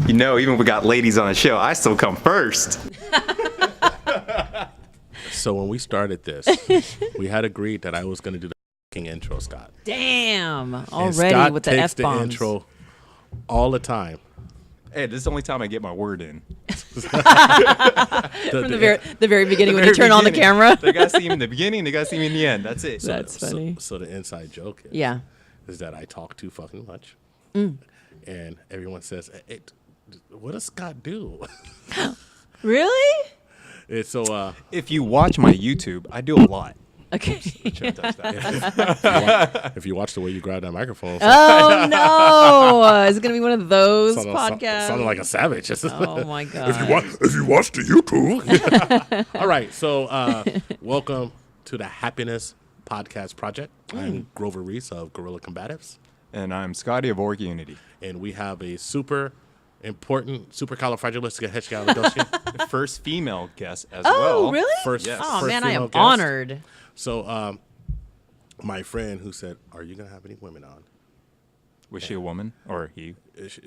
You know, even if we got ladies on the show, I still come first. So when we started this, we had agreed that I was going to do the fucking intro, Scott. Damn. And Already Scott with the takes F-bombs. the intro all the time. Hey, this is the only time I get my word in. From the very beginning when you turn on the camera. They got to see him in the beginning, they got to see him in the end. That's it. That's funny. So the inside joke is that I talk too fucking much. And everyone says, hey, what does Scott do? Really? It's so if you watch my YouTube, I do a lot. Okay. if you watch the way you grab that microphone, Oh, no. Is it going to be one of those podcasts? Sounding like a savage. Oh, my God. If you watch the YouTube. All right. So welcome to the Happiness Podcast Project. I'm Grover Reese of Guerrilla Combatives. And I'm Scotty of Org Unity. And we have a super important supercalifragilisticexpialidocious First female guest as Oh, well. really? First, Yes. Oh, first man, I am female guest. honored. So my friend who said, are you going to have any women on? Was she a woman or he?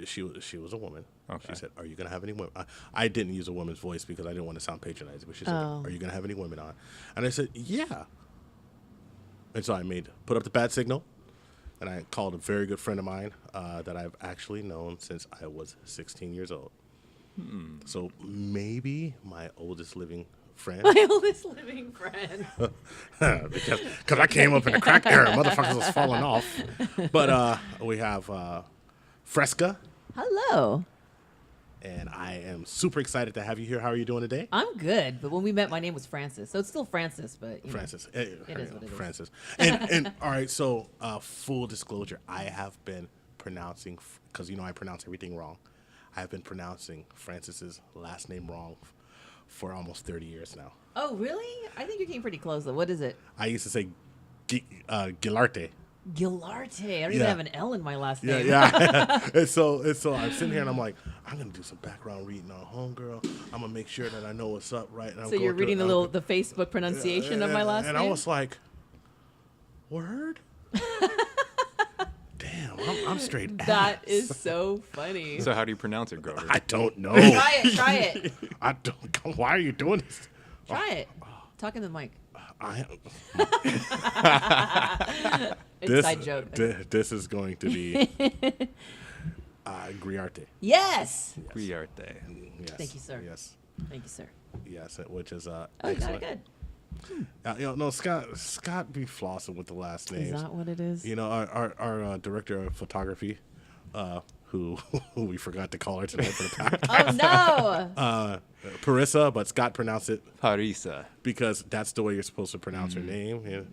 She was a woman. Okay. She said, are you going to have any women? I didn't use a woman's voice because I didn't want to sound patronizing. But she said, are you going to have any women on? And I said, yeah. And so I put up the bat signal. And I called a very good friend of mine that I've actually known since I was 16 years old. So maybe my oldest living friend. My oldest living friend. because I came up in the crack era. Motherfuckers was falling off. But we have Freska. Hello. And I am super excited to have you here. How are you doing today? I'm good, but when we met, my name was Francis. So it's still Francis, but you Francis. know, it is what it is. Francis. And all right, so full disclosure, I have been pronouncing, because I pronounce everything wrong. I have been pronouncing Francis's last name wrong for almost 30 years now. Oh, really? I think you came pretty close, though. What is it? I used to say Griarte. Griarte. I don't even have an L in my last name. Yeah. and so I'm sitting here and I'm like, I'm gonna do some background reading on Homegirl. I'm gonna make sure that I know what's up, right? And I'm So you're reading the the Facebook pronunciation of my last name? And I was like, word? Damn, I'm straight That ass. is so funny. So how do you pronounce it, Grover? I don't know. Try it. I don't. Why are you doing this? Try it. Talk in the mic. Inside joke. This is going to be Griarte. Yes. Griarte. Yes. Thank you, sir. Yes. Thank you, sir. Yes, which is You got excellent. it good. No, Scott be flossing with the last names. Is that what it is? Our director of photography, who we forgot to call her tonight for the pack. Oh, no. Parissa, but Scott pronounced it Parisa. because that's the way you're supposed to pronounce her name.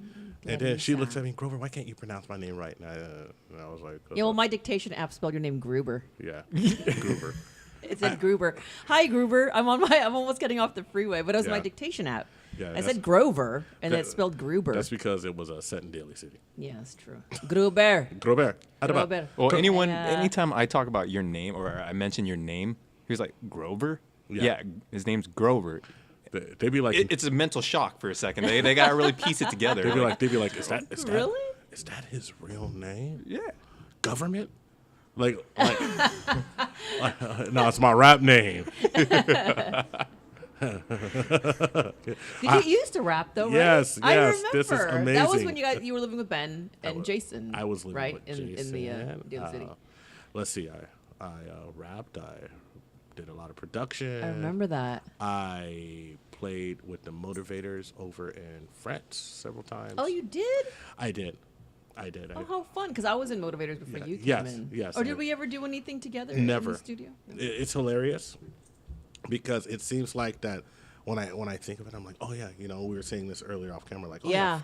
And then she looks at me, Grover, why can't you pronounce my name right? And I was like, Yeah, well, my dictation app spelled your name Gruber. yeah, Gruber. It said Gruber. Hi, Gruber. I'm almost getting off the freeway, but it was my dictation app. Yeah, I said Grover, and it's spelled Gruber. That's because it was set in Daly City. Yeah, that's true. Gruber. Grover. Gruber. Well, Yeah. anytime I talk about your name or I mention your name, he was like, Grover? Yeah. Yeah, his name's Grover. They'd be like, It's a mental shock for a second. They got to really piece it together. they'd be like, is that Really? Is that his real name? Yeah. Government? Like no, it's my rap name. You used to rap though, right? Yes, I yes, remember. this is That was amazing. when you were living with Ben and Jason. I was living right with in Jason. the Daly City. Let's see. I rapped. I did a lot of production. I remember that. I played with the Motivators over in France several times. Oh, you did? I did. Oh, how fun! Because I was in Motivators before you came yes, in. yes, Or I- did we ever do anything together? Never. In the studio. It's hilarious because it seems like that when I think of it, I'm like, oh yeah, we were saying this earlier off camera, like, oh yeah,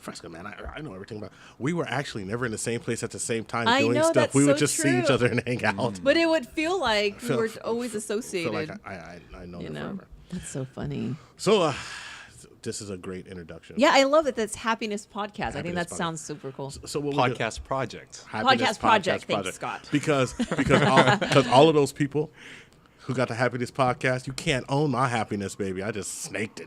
Freska, man, I know everything about. We were actually never in the same place at the same time I doing know, stuff. that's We would so just see each true. other and hang out. But it would feel like we were always Feel associated. like I know you them know, forever. that's so funny. So this is a great introduction. Yeah, I love it. That's Happiness Podcast. I think Happiness that Podcast. sounds super cool. So what Podcast project. Podcast project. Thanks, Scott. Because all of those people who got the Happiness Podcast, you can't own my happiness, baby. I just snaked it.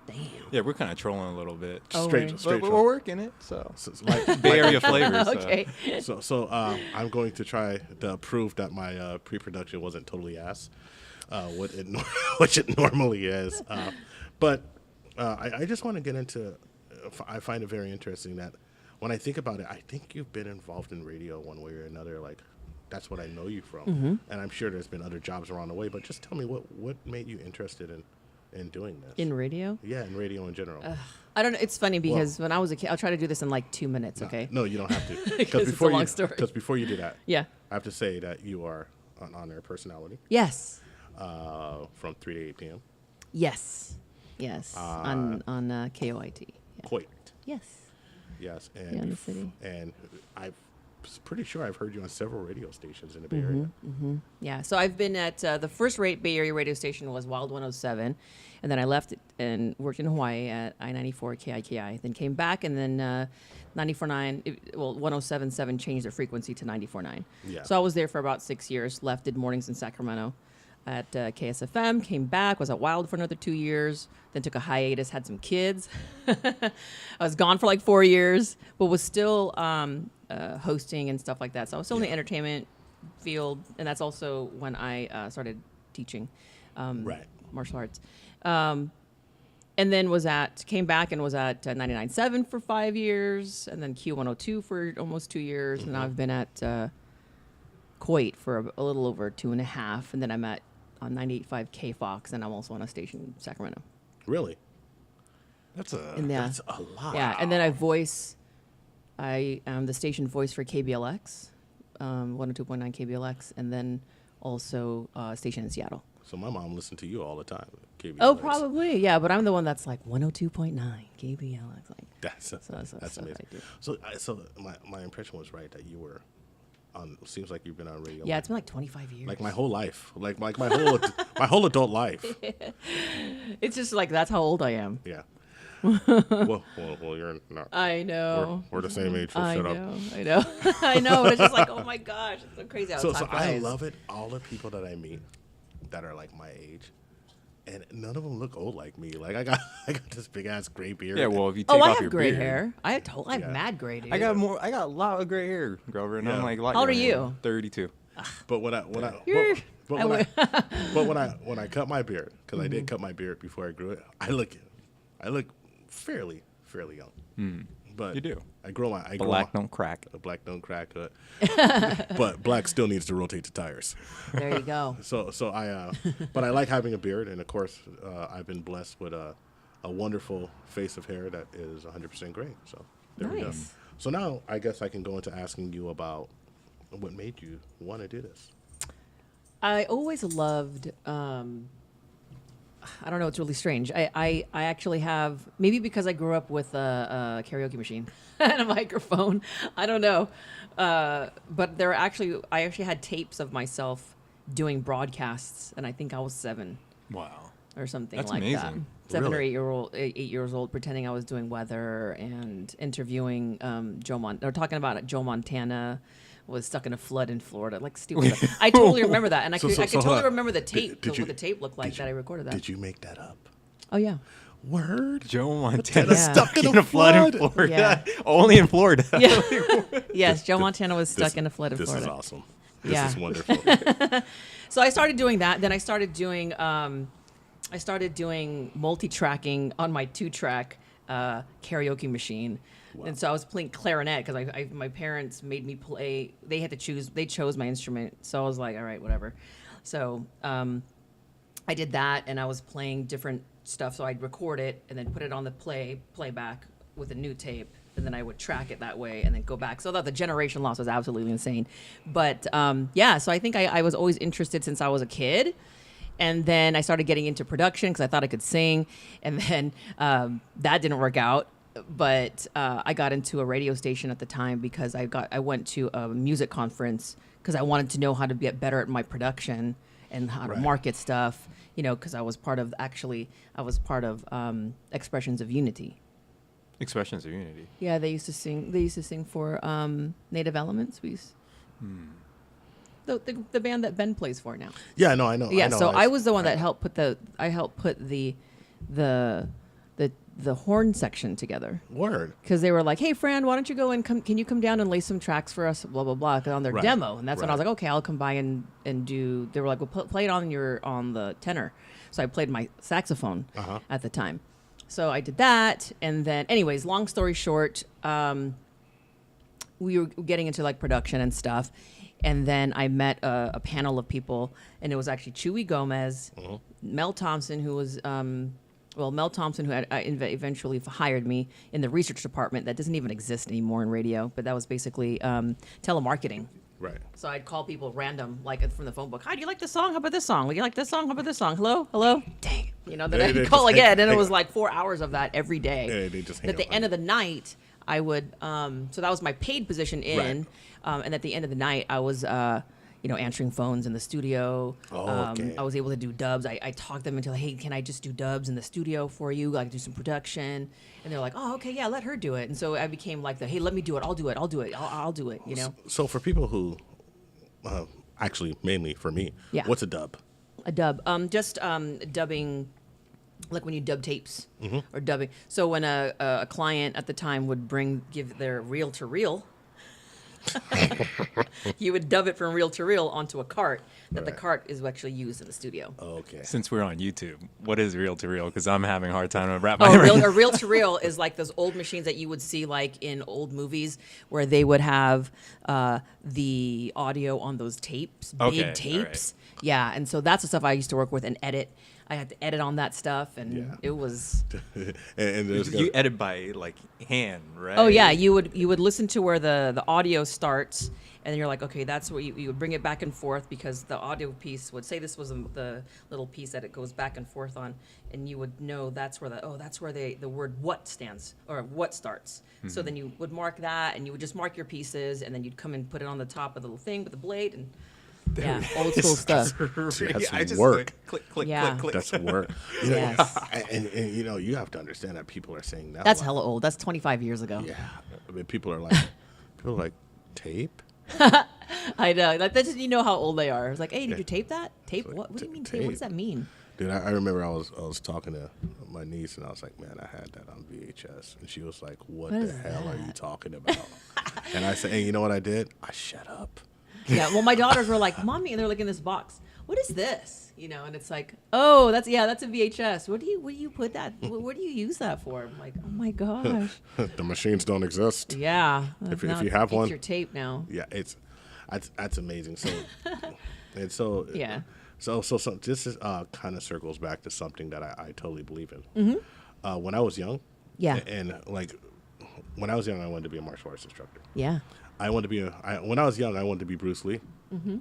Damn. Yeah, we're kind of trolling a little bit. Oh, Straight, really? straight. But we're working it, so. So, like, Bay Area flavor. So. Okay. So I'm going to try to prove that my pre-production wasn't totally ass, which it normally is. But I just want to get into. I find it very interesting that when I think about it, I think you've been involved in radio one way or another. Like, that's what I know you from, and I'm sure there's been other jobs along the way. But just tell me what made you interested in doing this? In radio? Yeah, in radio in general. I don't know. It's funny because when I was a kid, I'll try to do this in like 2 minutes, okay? No, you don't have to. Because it's a long story. Because before you do that, Yeah. I have to say that you are an on-air personality Yes. from 3 to 8 p.m. Yes. Yes. On KOIT. Yeah. KOIT. Yes. Yes, Yeah, in the city. And I'm pretty sure I've heard you on several radio stations in the Bay Area. Yeah. So I've been at the first Bay Area radio station was Wild 107, and then I left it and worked in Hawaii at I-94 KIKI. Then came back, and then 94.9. 107.7 changed their frequency to 94.9. Yeah. So I was there for about 6 years. Left, did mornings in Sacramento at KSFM. Came back, was at Wild for another 2 years. Then took a hiatus, had some kids. I was gone for like 4 years, but was still hosting and stuff like that. So I was still in the entertainment field, and that's also when I started teaching martial arts. And then came back and was at 99.7 for 5 years, and then Q102 for almost 2 years, and now I've been at KOIT for a little over 2.5, and then I'm at on 98.5 KFOX, and I'm also on a station in Sacramento. Really? That's a That's a lot. Yeah, and then I am the station voice for KBLX, 102.9 KBLX, and then also station in Seattle. So my mom listened to you all the time. KBLX. Oh, probably, yeah. But I'm the one that's like 102.9 KBLX. Like That's that's amazing. I do. So my impression was right that you were on. Seems like you've been on radio. Yeah, it's been like 25 years. like my whole life. Like my whole my whole adult life. It's just like that's how old I am. Yeah. well, you're not. I know. We're the same age. So I shut know. up. I know. I know. But it's just like, oh my gosh, it's so crazy how So time I flies. love it. All the people that I meet that are like my age, and none of them look old like me. Like I got this big ass gray beard. Yeah, well, if you take Oh, I off have your gray beard, hair. I have Yeah. mad gray, dude. I got a lot of gray hair, Grover, and Yeah. I'm like, a lot How old are younger. you? 32. But when I cut my beard, because I did cut my beard before I grew it, I look fairly young. But You do. Black don't crack. Black don't crack. But black still needs to rotate the tires. There you go. So but I like having a beard, and of course, I've been blessed with a wonderful face of hair that is 100% gray. So there we go. Nice. So now I guess I can go into asking you about what made you want to do this. I always loved. I don't know. It's really strange. I actually have, maybe because I grew up with a karaoke machine and a microphone. I don't know. But I actually had tapes of myself doing broadcasts, and I think I was 7 Wow. or something That's like amazing. that. 7 or Really? 8 years old, pretending I was doing weather and interviewing talking about Joe Montana was stuck in a flood in Florida, like stupid stuff. I totally remember that, and I could totally remember the tape, what the tape looked like that I recorded that. Did you make that up? Oh yeah. Word. Joe Montana Yeah. Stuck in a flood in flood. Florida. Only in Florida. Yeah. Yes, Joe Montana was stuck in a flood in This Florida. is awesome. This Yeah. is wonderful. So I started doing that. Then I started doing multi-tracking on my 2-track karaoke machine. And so I was playing clarinet because my parents made me play. They had to choose. They chose my instrument. So I was like, all right, whatever. So I did that, and I was playing different stuff. So I'd record it and then put it on the playback with a new tape, and then I would track it that way and then go back. So that the generation loss was absolutely insane. But yeah, so I think I was always interested since I was a kid. And then I started getting into production because I thought I could sing. And then that didn't work out. But I got into a radio station at the time because I went to a music conference because I wanted to know how to get better at my production and how to market stuff, because I was part of Expressions of Unity. Expressions of Unity. Yeah, they used to sing for Native Elements. The band that Ben plays for now. Yeah, no, I know. Yeah, I know. so I was the one that helped put the the horn section together. Word. Because they were like, hey, Fran, why don't you go and can you come down and lay some tracks for us, blah, blah, blah, on their Right. demo. And that's when I was Right. like, okay, I'll come by and do, they were like, well, play it on the tenor. So I played my saxophone at the time. So I did that. And then, anyways, long story short, we were getting into like production and stuff. And then I met a panel of people, and it was actually Chewy Gomez, Mel Thompson, who was, Mel Thompson, who had eventually hired me in the research department that doesn't even exist anymore in radio, but that was basically telemarketing. Right. So I'd call people random, like from the phone book. Hi, do you like this song? How about this song? Do you like this song? How about this song? Hello? Hello? Dang. You know, then They I'd call just again, and it hang was up. like 4 hours of that every day. Yeah, they just hang At the up end on of the night, I would, so that was my paid position in, and at the end of the night, I was, answering phones in the studio. Oh, okay. I was able to do dubs. I talked them into, like, hey, can I just do dubs in the studio for you? Like, do some production. And they're like, oh, okay, yeah, let her do it. And so I became like hey, let me do it. I'll do it. I'll do it. I'll do it, you know? So for people who, actually, mainly for me, Yeah. what's a dub? A dub. Just dubbing, like when you dub tapes or dubbing. So when a client at the time would give their reel to reel, you would dub it from reel to reel onto a cart. That the Right. cart is actually used in the studio. Okay. Since we're on YouTube, what is reel to reel? Because I'm having a hard time to wrap Oh, my brain. a reel to reel is like those old machines that you would see like in old movies where they would have the audio on those tapes, Okay, big all tapes. Yeah, and so that's the stuff I used to work with and edit. I had to edit on that stuff, and Yeah. it was. and there's You edit by like hand, right? Oh yeah, you would listen to where the audio starts, and then you're like, okay, that's where you would bring it back and forth because the audio piece would say this was the little piece that it goes back and forth on, and you would know that's where the word what stands or what starts. So then you would mark that, and you would just mark your pieces, and then you'd come and put it on the top of the little thing with the blade, and yeah, old school stuff. That's I just work. like, click, click, Yeah. click, click. That's work. You know, Yes. and you know, you have to understand that people are saying that. That's like, hella old. That's 25 years ago. Yeah. I mean, people are like, tape? I know. Like, that's just, you know how old they are. It's like, hey, did you tape that? Tape? like, What? What do you mean tape? tape. What does that mean? Dude, I remember I was talking to my niece, and I was like, man, I had that on VHS. And she was like, what the is hell are you talking about? And I said, hey, you know what I did? I shut up. Yeah. Well, my daughters were like, "Mommy," and they're like in this box. What is this? You know, and it's like, oh, that's a VHS. Where do you put that? Where do you use that for? I'm like, oh my gosh. The machines don't exist. Yeah. If Now you have it's one- your tape now. Yeah, that's amazing. So, and so Yeah. So this is kind of circles back to something that I totally believe in. When I was young, Yeah. and like when I was young, I wanted to be a martial arts instructor. Yeah. I wanted to be when I was young, I wanted to be Bruce Lee.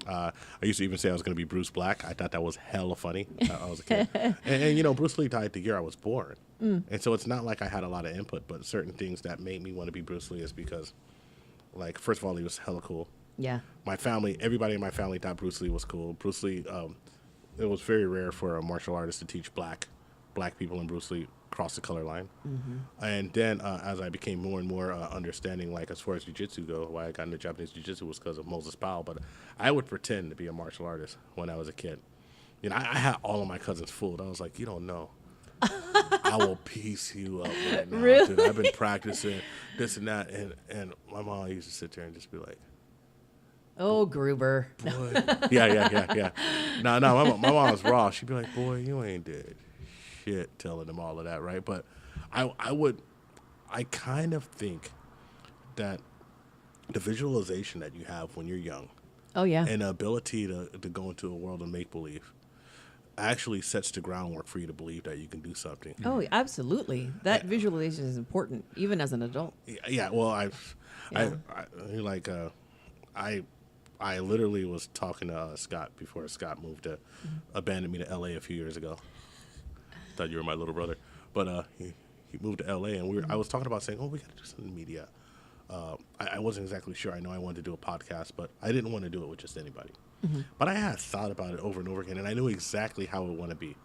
I used to even say I was going to be Bruce Black. I thought that was hella funny. I was a kid, and you know, Bruce Lee died the year I was born, and so it's not like I had a lot of input. But certain things that made me want to be Bruce Lee is because, like, first of all, he was hella cool. Yeah. My family, everybody in my family thought Bruce Lee was cool. Bruce Lee, it was very rare for a martial artist to teach black people, and Bruce Lee crossed the color line. And then as I became more and more understanding, like as far as jiu-jitsu go, why I got into Japanese jiu-jitsu was because of Moses Powell. But I would pretend to be a martial artist when I was a kid. You know, I had all of my cousins fooled. I was like, you don't know. I will piece you up right now. Really? Dude, I've been practicing this and that. And my mom used to sit there and just be like, Oh, Gruber. boy. Yeah. No, my mom was raw. She'd be like, boy, you ain't did shit, telling them all of that, right? But I kind of think that the visualization that you have when you're young Oh yeah. and the ability to go into a world of make-believe actually sets the groundwork for you to believe that you can do something. Oh, absolutely. That visualization is important, even as an adult. Yeah, well, Yeah. I literally was talking to Scott before Scott moved to abandon me to LA a few years ago. Thought you were my little brother, but he moved to LA, and I was talking about saying, oh, we got to do something in media. I wasn't exactly sure. I know I wanted to do a podcast, but I didn't want to do it with just anybody. But I had thought about it over and over again, and I knew exactly how I would want to be,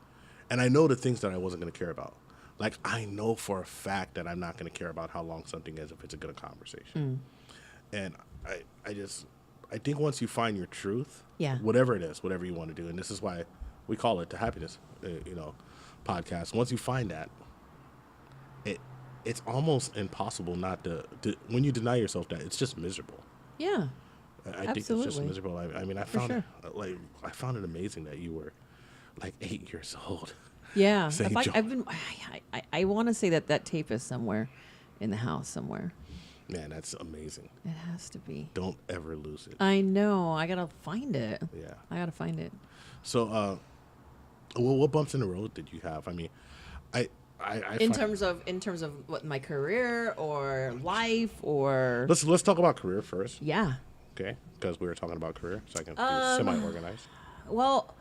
and I know the things that I wasn't going to care about. Like, I know for a fact that I'm not going to care about how long something is if it's a good conversation. And I think once you find your truth, Yeah. whatever it is, whatever you want to do, and this is why we call it the happiness, podcast. Once you find that, it's almost impossible not to when you deny yourself that, it's just miserable. Yeah. I think it's just miserable. I mean, I found sure. I found it amazing that you were like 8 years old. Yeah. saying I want to say that tape is somewhere in the house somewhere. Man, that's amazing. It has to be. Don't ever lose it. I know. I gotta find it. Yeah. I gotta find it. So, well, what bumps in the road did you have? I mean, In terms of what, my career or life or let's talk about career first. yeah. Okay, because we were talking about career, so I can be semi-organized. Well,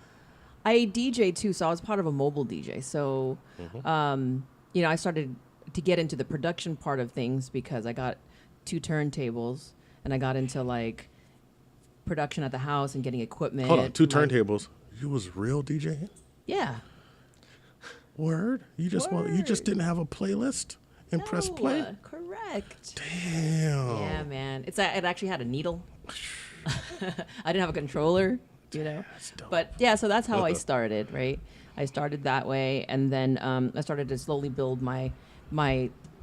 I DJ too, so I was part of a mobile DJ. So, you know, I started to get into the production part of things because I got 2 turntables and I got into like production at the house and getting equipment. Hold on, 2 turntables. You was real DJing? Yeah. Word? You just didn't have a playlist and press play? Correct. Damn. Yeah, man. It actually had a needle. I didn't have a controller, you know. That's dope. But yeah, so that's how I started, right? I started that way, and then I started to slowly build my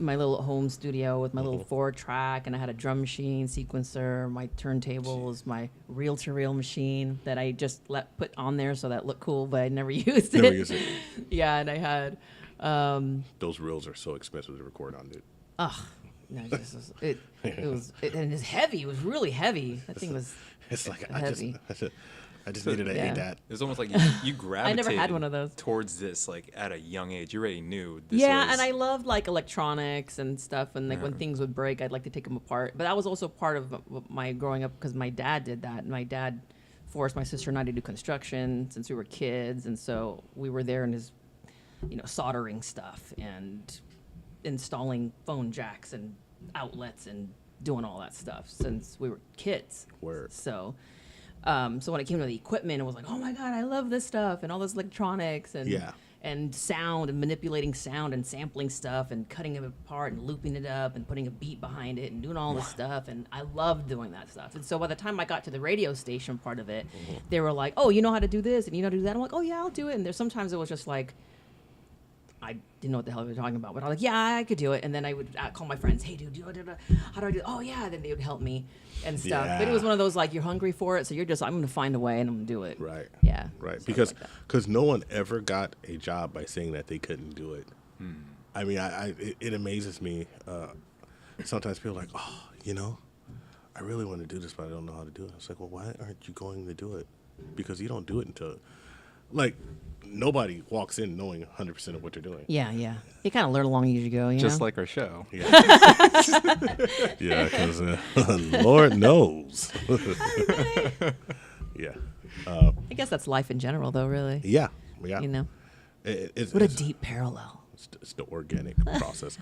little home studio with my little 4-track, and I had a drum machine, sequencer, my turntables, my reel-to-reel machine that I just put on there so that it looked cool, but I never used it. Never used it. Yeah, and I had Those reels are so expensive to record on, dude. no, and it's heavy. It was really heavy. That thing was It's like heavy. I just needed an ADAT. It's almost like you gravitated I never had one of those. towards this like at a young age. You already knew this Yeah, was, and I loved like electronics and stuff, and like when things would break, I'd like to take them apart. But that was also part of my growing up because my dad did that. My dad forced my sister and I to do construction since we were kids, and so we were there in his, you know, soldering stuff and installing phone jacks and outlets and doing all that stuff since we were kids. Word. So when it came to the equipment, it was like, oh my God, I love this stuff and all this electronics and sound and manipulating sound and sampling stuff and cutting it apart and looping it up and putting a beat behind it and doing all this stuff. And I loved doing that stuff. And so by the time I got to the radio station part of it, they were like, oh, you know how to do this and you know how to do that. I'm like, oh yeah, I'll do it. And there's sometimes it was just like, I didn't know what the hell we were talking about, but I was like, yeah, I could do it. And then I would call my friends, hey, dude, how do I do it? Oh, yeah. Then they would help me and stuff. Yeah. But it was one of those, like, you're hungry for it, so you're just, I'm going to find a way and I'm going to do it. Right. Yeah. Right. Stuff Because no one ever got a job by saying that they couldn't do it. I mean, it amazes me. Sometimes people are like, oh, you know, I really want to do this, but I don't know how to do it. It's like, well, why aren't you going to do it? Because you don't do it until, like, nobody walks in knowing 100% of what they're doing. Yeah, yeah. You kind of learn along as you go, you just know? like our show. Yeah, yeah, because Lord knows. Yeah. I guess that's life in general, though, really. Yeah. You know? It's What a deep parallel. It's the organic process.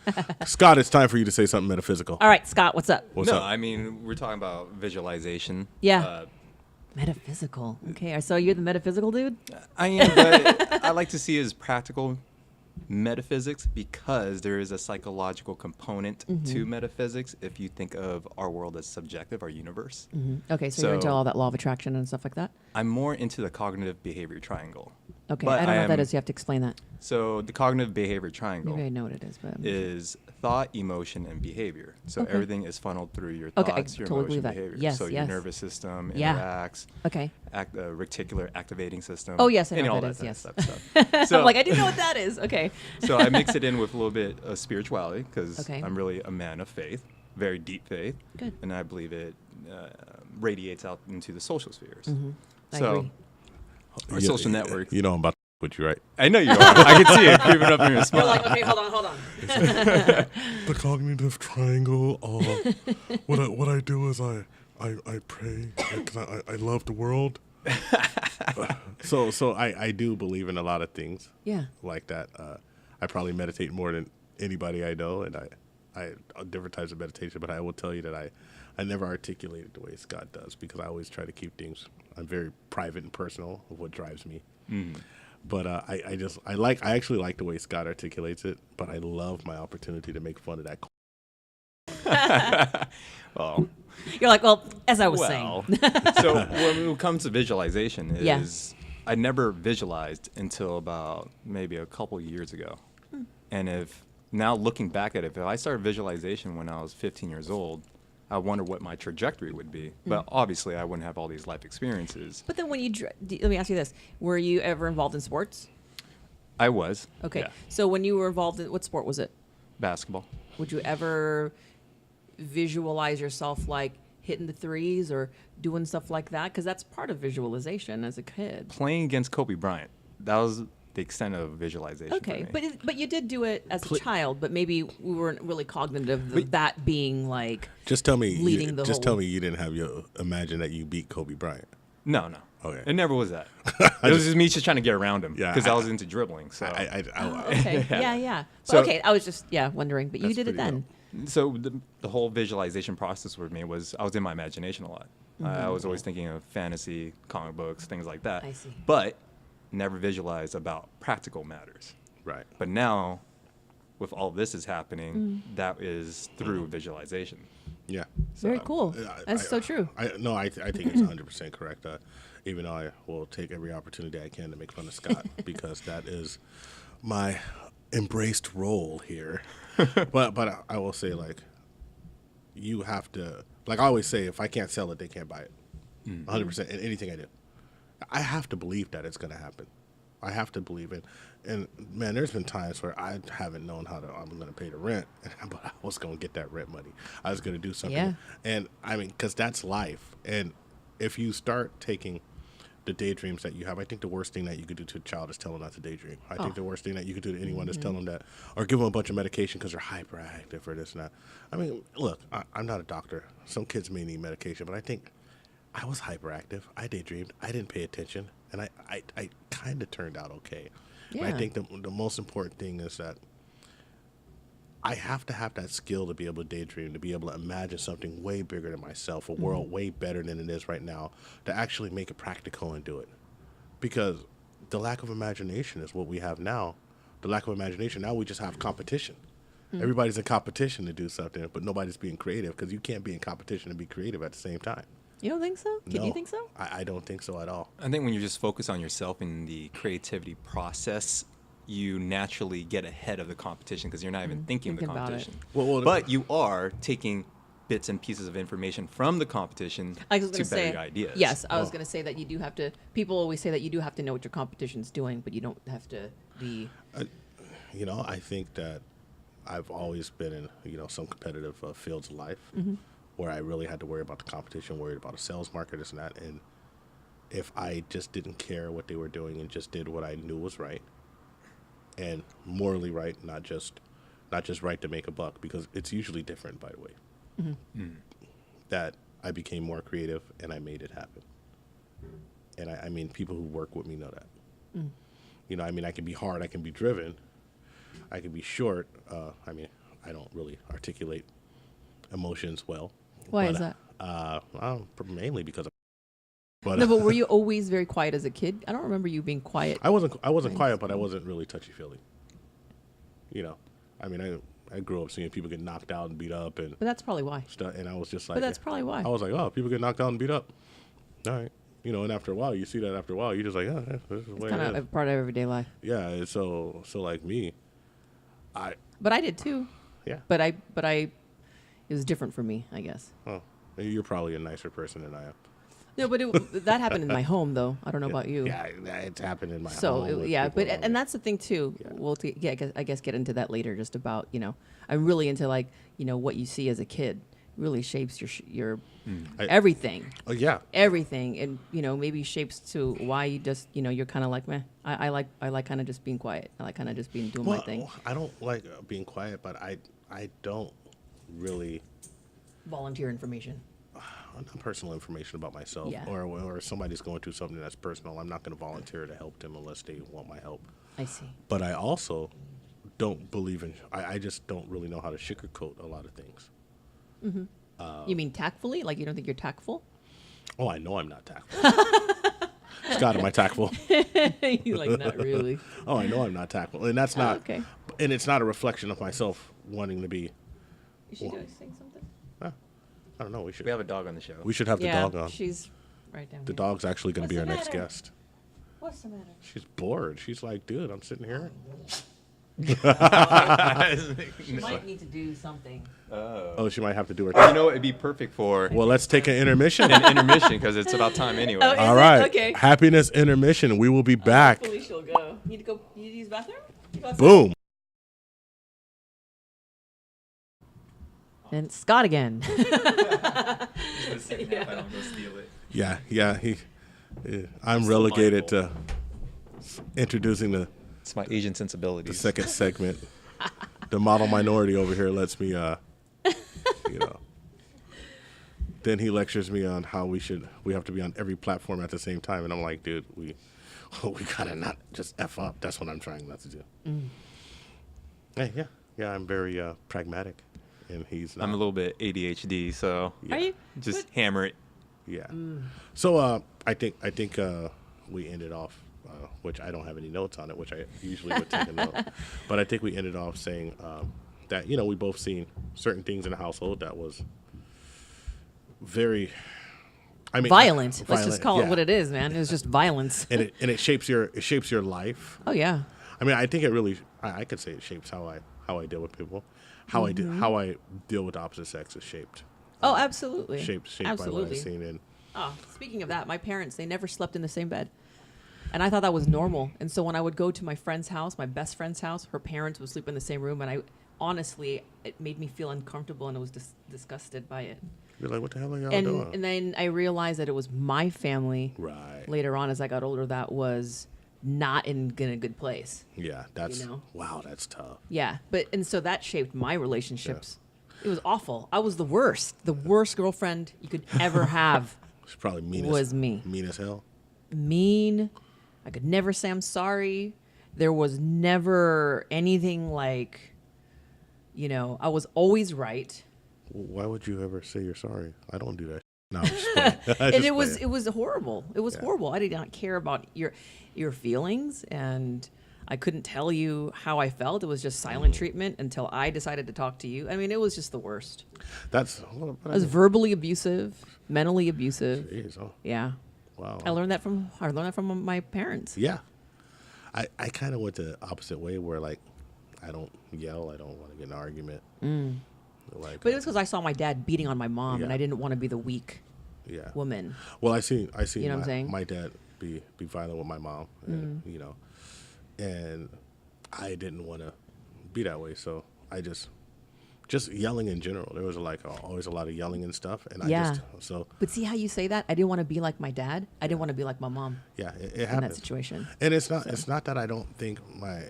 Scott, it's time for you to say something metaphysical. All right, Scott, what's up? What's no, up? I mean we're talking about visualization. Yeah. Metaphysical. Okay, so you're the metaphysical dude? I am, but I like to see it as practical metaphysics because there is a psychological component to metaphysics if you think of our world as subjective, our universe. Okay, so you're into all that law of attraction and stuff like that? I'm more into the cognitive behavior triangle. Okay, But I don't know what that am- is. You have to explain that. So the cognitive behavior triangle Maybe I know what it is, but... is thought, emotion, and behavior. So Okay. everything is funneled through your Okay, I thoughts, your totally emotion, believe that. behavior. Yes, so your yes. nervous system Yeah. interacts, Okay. reticular activating system. Oh, yes, I and know all what that that is, kind yes. of stuff. So, I'm like, I didn't know what that is. Okay. so I mix it in with a little bit of spirituality because Okay. I'm really a man of faith, very deep faith. Good. And I believe it radiates out into the social spheres. I So agree. our social network. You know I'm about to with you, right? I know you are. I can see it creeping up in your You're spine. like, okay, hold on. The cognitive triangle. What I do is I pray because I love the world. So I do believe in a lot of things. Yeah. Like that. I probably meditate more than anybody I know, and I different types of meditation. But I will tell you that I never articulate it the way Scott does because I always try to keep things. I'm very private and personal of what drives me. But I actually like the way Scott articulates it. But I love my opportunity to make fun of that. Well, You're like, well, as I was saying. So when it comes to visualization, Yeah. I never visualized until about maybe a couple years ago. And if now looking back at it, if I started visualization when I was 15 years old, I wonder what my trajectory would be. But obviously, I wouldn't have all these life experiences. But then when let me ask you this: were you ever involved in sports? I was. Okay. Yeah. So when you were involved in, what sport was it? Basketball. Would you ever visualize yourself like hitting the threes or doing stuff like that? Because that's part of visualization as a kid. Playing against Kobe Bryant. That was the extent of visualization. Okay, for me. but you did do it as a child, but maybe we weren't really cognitive of that being like Just tell me. leading the Just whole. tell me you didn't have your imagine that you beat Kobe Bryant. No. Okay. It never was that. It was just me just trying to get around him Yeah, because I was into dribbling. So Okay, yeah. But So- okay, I was just wondering, but you That's did it pretty then. So the whole visualization process with me was I was in my imagination a lot. I was always thinking of fantasy, comic books, things like that. I see. But never visualized about practical matters. Right. But now, with all this is happening, that is through visualization. Yeah. Very cool. That's so true. I think it's 100% correct. Even though I will take every opportunity I can to make fun of Scott because that is my embraced role here. but I will say, like, you have to, like I always say, if I can't sell it, they can't buy it. 100% in anything I do. I have to believe that it's going to happen. I have to believe it. And man, there's been times where I haven't known how I'm going to pay the rent, but I was going to get that rent money. I was going to do something. Yeah. And I mean, because that's life. And if you start taking the daydreams that you have, I think the worst thing that you could do to a child is tell them not to daydream. I think the worst thing that you could do to anyone is tell them that, or give them a bunch of medication because they're hyperactive or this and that. I mean, look, I'm not a doctor. Some kids may need medication, but I think I was hyperactive. I daydreamed. I didn't pay attention. And I kind of turned out okay. Yeah. And I think the most important thing is that I have to have that skill to be able to daydream, to be able to imagine something way bigger than myself, a world way better than it is right now, to actually make it practical and do it. Because the lack of imagination is what we have now. The lack of imagination, now we just have competition. Everybody's in competition to do something, but nobody's being creative because you can't be in competition and be creative at the same time. You don't think so? No, You think so? I don't think so at all. I think when you just focus on yourself in the creativity process, you naturally get ahead of the competition because you're not even thinking of the Thinking about it. competition. Well, but you are taking bits and pieces of information from the competition I was to going to better say your ideas. Yes, I was going to say that you do have to. People always say that you do have to know what your competition's doing, but you don't have to be. You know, I think that I've always been in, some competitive fields of life where I really had to worry about the competition, worried about a sales market, this and that. And if I just didn't care what they were doing and just did what I knew was right and morally right, not just right to make a buck, because it's usually different, by the way, that I became more creative and I made it happen. And I mean, people who work with me know that. I mean, I can be hard, I can be driven, I can be short. I mean, I don't really articulate emotions well. Why but, is that? Mainly because of. But, No, but were you always very quiet as a kid? I don't remember you being quiet. I wasn't quiet, but I wasn't really touchy-feely. I mean, I grew up seeing people get knocked out and beat up and But that's probably why. stuff, and I was just like, But that's probably why. I was like, oh, people get knocked out and beat up. All right. And after a while, you see that after a while, you're just like, oh, this is the way Kind it of is. a part of everyday life. Yeah, and so like me, But I did too. yeah. But it was different for me, I guess. Oh, you're probably a nicer person than I am. No, but that happened in my home, though. I don't know about you. Yeah, it's happened in my home. So with yeah, people but around me. and that's the thing too. Yeah. We'll I guess get into that later. Just about I'm really into like what you see as a kid really shapes your everything. Oh yeah, Everything, and maybe shapes to why you just you're kind of like meh. I like kind of just being quiet. I like kind of just doing my thing. I don't like being quiet, but I don't really Volunteer information. not personal information about myself, Yeah. or somebody's going through something that's personal. I'm not going to volunteer to help them unless they want my help. I see. But I also don't believe in. I just don't really know how to sugarcoat a lot of things. You mean tactfully? Like you don't think you're tactful? Oh, I know I'm not tactful. Scott, am I tactful? You're like not really. Oh, I know I'm not tactful, and that's not. Okay. And it's not a reflection of myself wanting to be. Is she doing saying something? I don't know. We should. We have a dog on the show. We should have the Yeah, dog on. she's right down The here. dog's actually going to be What's our the next matter? guest. What's the matter? She's bored. She's like, dude, I'm sitting here. She might need to do something. Oh, she might have to do her. You know, it'd be perfect for Well, let's take an intermission. an intermission because it's about time anyway. Oh, is All it? right. Okay. Happiness intermission. We will be back. Hopefully she'll go. You need to use the bathroom? You go outside? Boom. And Scott again. Yeah. I'm relegated to introducing the It's my Asian sensibilities. second segment. The model minority over here lets me, Then he lectures me on how we have to be on every platform at the same time, and I'm like, dude, we gotta not just F up. That's what I'm trying not to do. Hey, yeah, I'm very pragmatic, and he's not. I'm a little bit ADHD, so Are you? just hammer it. Yeah. So I think we ended off, which I don't have any notes on it, which I usually would take a note. But I think we ended off saying that we both seen certain things in the household that was very, Violent. Let's just call it yeah. what it is, man. It was just violence. And it shapes your life. Oh yeah. I mean, I think it really, I could say it shapes how I deal with people, how I deal with the opposite sex is shaped. Oh, absolutely. Shaped absolutely. by what I've seen. And Oh, speaking of that, my parents, they never slept in the same bed. And I thought that was normal. And so when I would go to my friend's house, my best friend's house, her parents would sleep in the same room. And honestly, it made me feel uncomfortable and I was disgusted by it. you're like, what the hell are y'all doing? And then I realized that it was my family Right. later on as I got older that was not in a good place. Yeah, that's know? wow, that's tough. Yeah. And so that shaped my relationships. It was awful. I was the worst girlfriend you could ever have. She's probably mean Was me. Mean as hell. Mean. I could never say I'm sorry. There was never anything like, I was always right. Why would you ever say you're sorry? I don't do that. No, I'm just playing. And it was horrible. It was horrible. I did not care about your feelings, and I couldn't tell you how I felt. It was just silent treatment until I decided to talk to you. I mean, it was just the worst. That's. I was verbally abusive, mentally abusive. Jeez, oh, Yeah. wow. I learned that from my parents. Yeah, I kind of went the opposite way where like I don't yell. I don't want to get in an argument. Like, But it was because I saw my dad beating on my mom, and Yeah. I didn't want to be the weak yeah. woman. Well, I see. You know what I'm saying? My dad be violent with my mom, and, and I didn't want to be that way. So I just yelling in general. There was always a lot of yelling and stuff, and Yeah. so But see how you say that? I didn't want to be like my dad. I didn't want to be like my mom yeah, it in that happens. situation. And it's not that I don't think my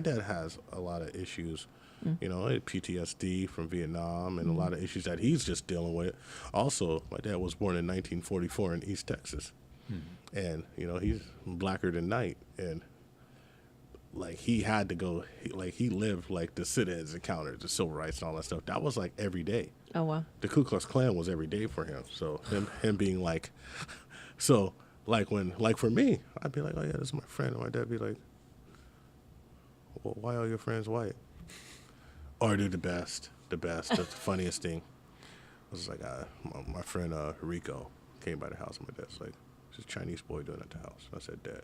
dad has a lot of issues, PTSD from Vietnam and a lot of issues that he's just dealing with. Also, my dad was born in 1944 in East Texas, and he's blacker than night, and like he had to go, he lived like the sit-ins encounters, the civil rights and all that stuff. That was like every day. Oh wow. The Ku Klux Klan was every day for him. So him being like, so like for me, I'd be like, oh yeah, this is my friend. And my dad be like, well, why are your friends white? Or do the best, the funniest thing was like my friend Rico came by the house and my dad's like, there's a Chinese boy doing at the house. I said, Dad,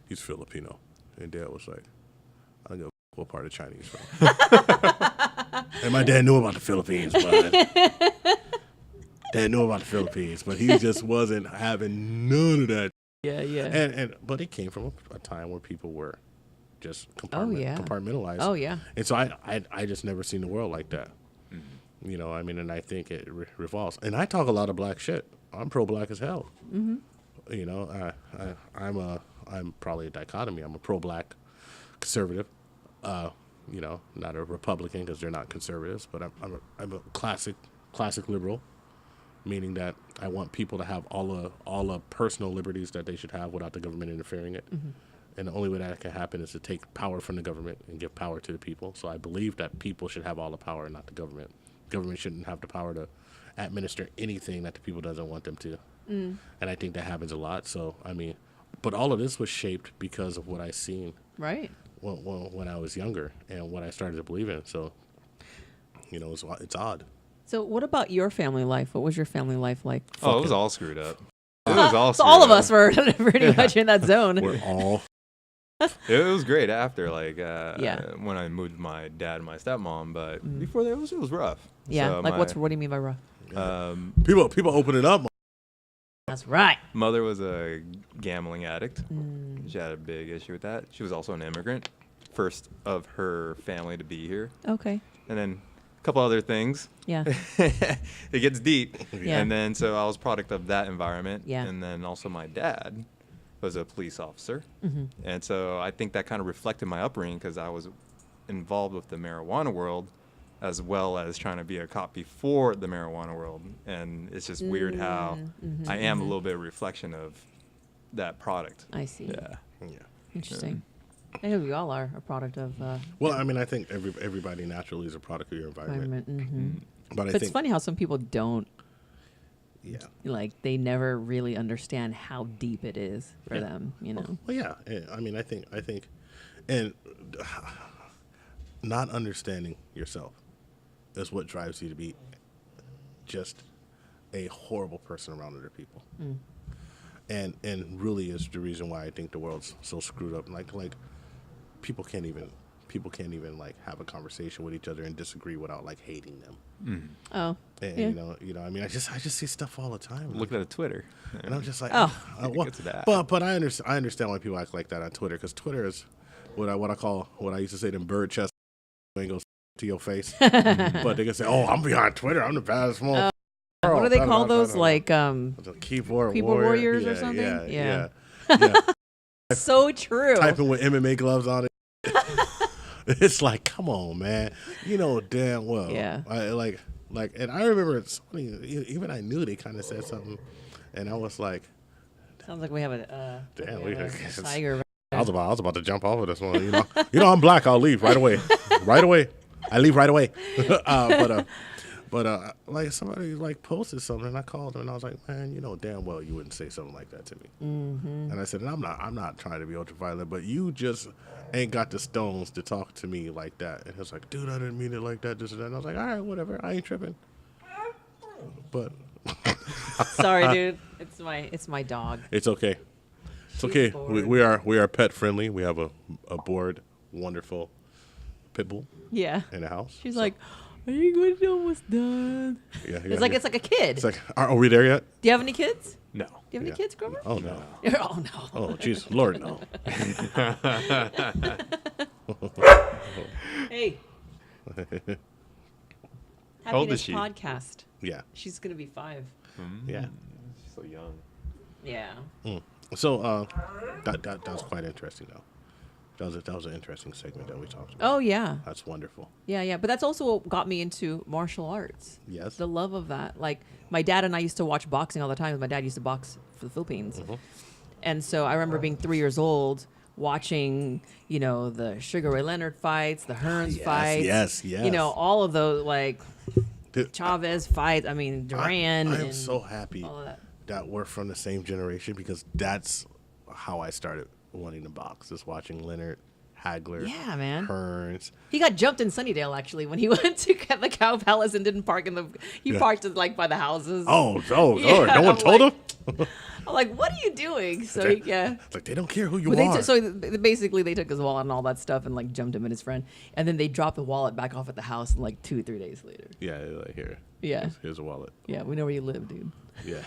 he's Filipino. And Dad was like, I don't know what part of Chinese from. And my dad knew about the Philippines, but he just wasn't having none of that. Yeah. But it came from a time where people were just yeah. compartmentalized. Oh yeah. And so I just never seen the world like that. And I think it revolves. And I talk a lot of black shit. I'm pro-black as hell. I'm probably a dichotomy. I'm a pro-black conservative. Not a Republican because they're not conservatives, but I'm a classic liberal, meaning that I want people to have all the personal liberties that they should have without the government interfering it. And the only way that can happen is to take power from the government and give power to the people. So I believe that people should have all the power and not the government. Government shouldn't have the power to administer anything that the people doesn't want them to. And I think that happens a lot. So, but all of this was shaped because of what I seen Right. when I was younger and what I started to believe in. So, it's odd. So what about your family life? What was your family life like? Oh, it was all screwed up. It was all So screwed all of up. us were pretty much in that zone. We're all It was great after, like, Yeah. when I moved with my dad and my stepmom, but before that, it was rough. Yeah. So Like, my, what do you mean by rough? People open it up. That's right. mother was a gambling addict. She had a big issue with that. She was also an immigrant, first of her family to be here. Okay. And then a couple other things. Yeah. It gets deep. Yeah. And then so I was product of that environment. Yeah. And then also my dad was a police officer. Mm-hmm. And so I think that kind of reflected my upbringing because I was involved with the marijuana world as well as trying to be a cop before the marijuana world. And it's just weird how I am a little bit of reflection of that product. I see. Yeah. Yeah. Interesting. I know we all are a product of Well, I mean, I think everybody naturally is a product of your environment. environment. But I But think, it's funny how some people don't, yeah. like, they never really understand how deep it is for Yeah. them, you know? Well, yeah. I mean, I think, and not understanding yourself is what drives you to be just a horrible person around other people. And really is the reason why I think the world's so screwed up. Like people can't even like have a conversation with each other and disagree without like hating them. Oh. And Yeah. you know, I mean, I just see stuff all the time. Look at Twitter. And I'm just like, Oh. well, It's that. but I understand why people act like that on Twitter, because Twitter is what I used to say them bird chest ain't gonna to your face, but they can say, oh, I'm behind Twitter, I'm the baddest one. What do they call those? Like, keyboard warriors or Yeah, something? Yeah. so true. Typing with MMA gloves on it. It's like, come on, man. You know damn well. Yeah. And I remember it's funny, even I knew they kind of said something, and I was like, Sounds like we have a damn, a tiger. I was about to jump off of this one. You know, I'm black. I'll leave right away. Right away. I leave right away. But like somebody like posted something, and I called them, and I was like, man, you know damn well you wouldn't say something like that to me. Mm-hmm. And I said, and I'm not trying to be ultra-violent, but you just ain't got the stones to talk to me like that. And he was like, dude, I didn't mean it like that, this and that. And I was like, all right, whatever, I ain't tripping. But Sorry, dude. It's my dog. it's okay. It's She's okay. bored. We are pet friendly. We have a bored, wonderful pit bull Yeah. in the house. She's So, like, are you going to almost done? yeah, It's like a kid. It's like, are we there yet? Do you have any kids? No. Do you have any Yeah. kids, Grover? Oh no. Oh no. Oh jeez, Lord no. Hey. How old Happiness is she? podcast. Yeah, She's gonna be 5. yeah. She's so young. Yeah. So that was quite interesting though. That was an interesting segment that we talked about. Oh yeah. That's wonderful. Yeah. But that's also what got me into martial arts. Yes. The love of that. Like my dad and I used to watch boxing all the time. My dad used to box for the Philippines, and so I remember being 3 years old watching, you know, the Sugar Ray Leonard fights, the Hearns fights. yes. You know, all of those like Dude, Chavez fights. I mean, Duran. I am and so happy all of that. that we're from the same generation, because that's how I started wanting to box, is watching Leonard, Hagler, Yeah, man. Hearns. He got jumped in Sunnydale actually when he went to the Cow Palace and didn't park in the. He parked like by the houses. Oh, Yeah, Lord, no one I'm told like- him. I'm like, what are you doing? So yeah. It's like they don't care who you But are. basically they took his wallet and all that stuff and like jumped him and his friend, and then they dropped the wallet back off at the house like 2-3 days later. Yeah, like here. Yeah. Here's a wallet. Yeah, we know where you live, dude. Yeah.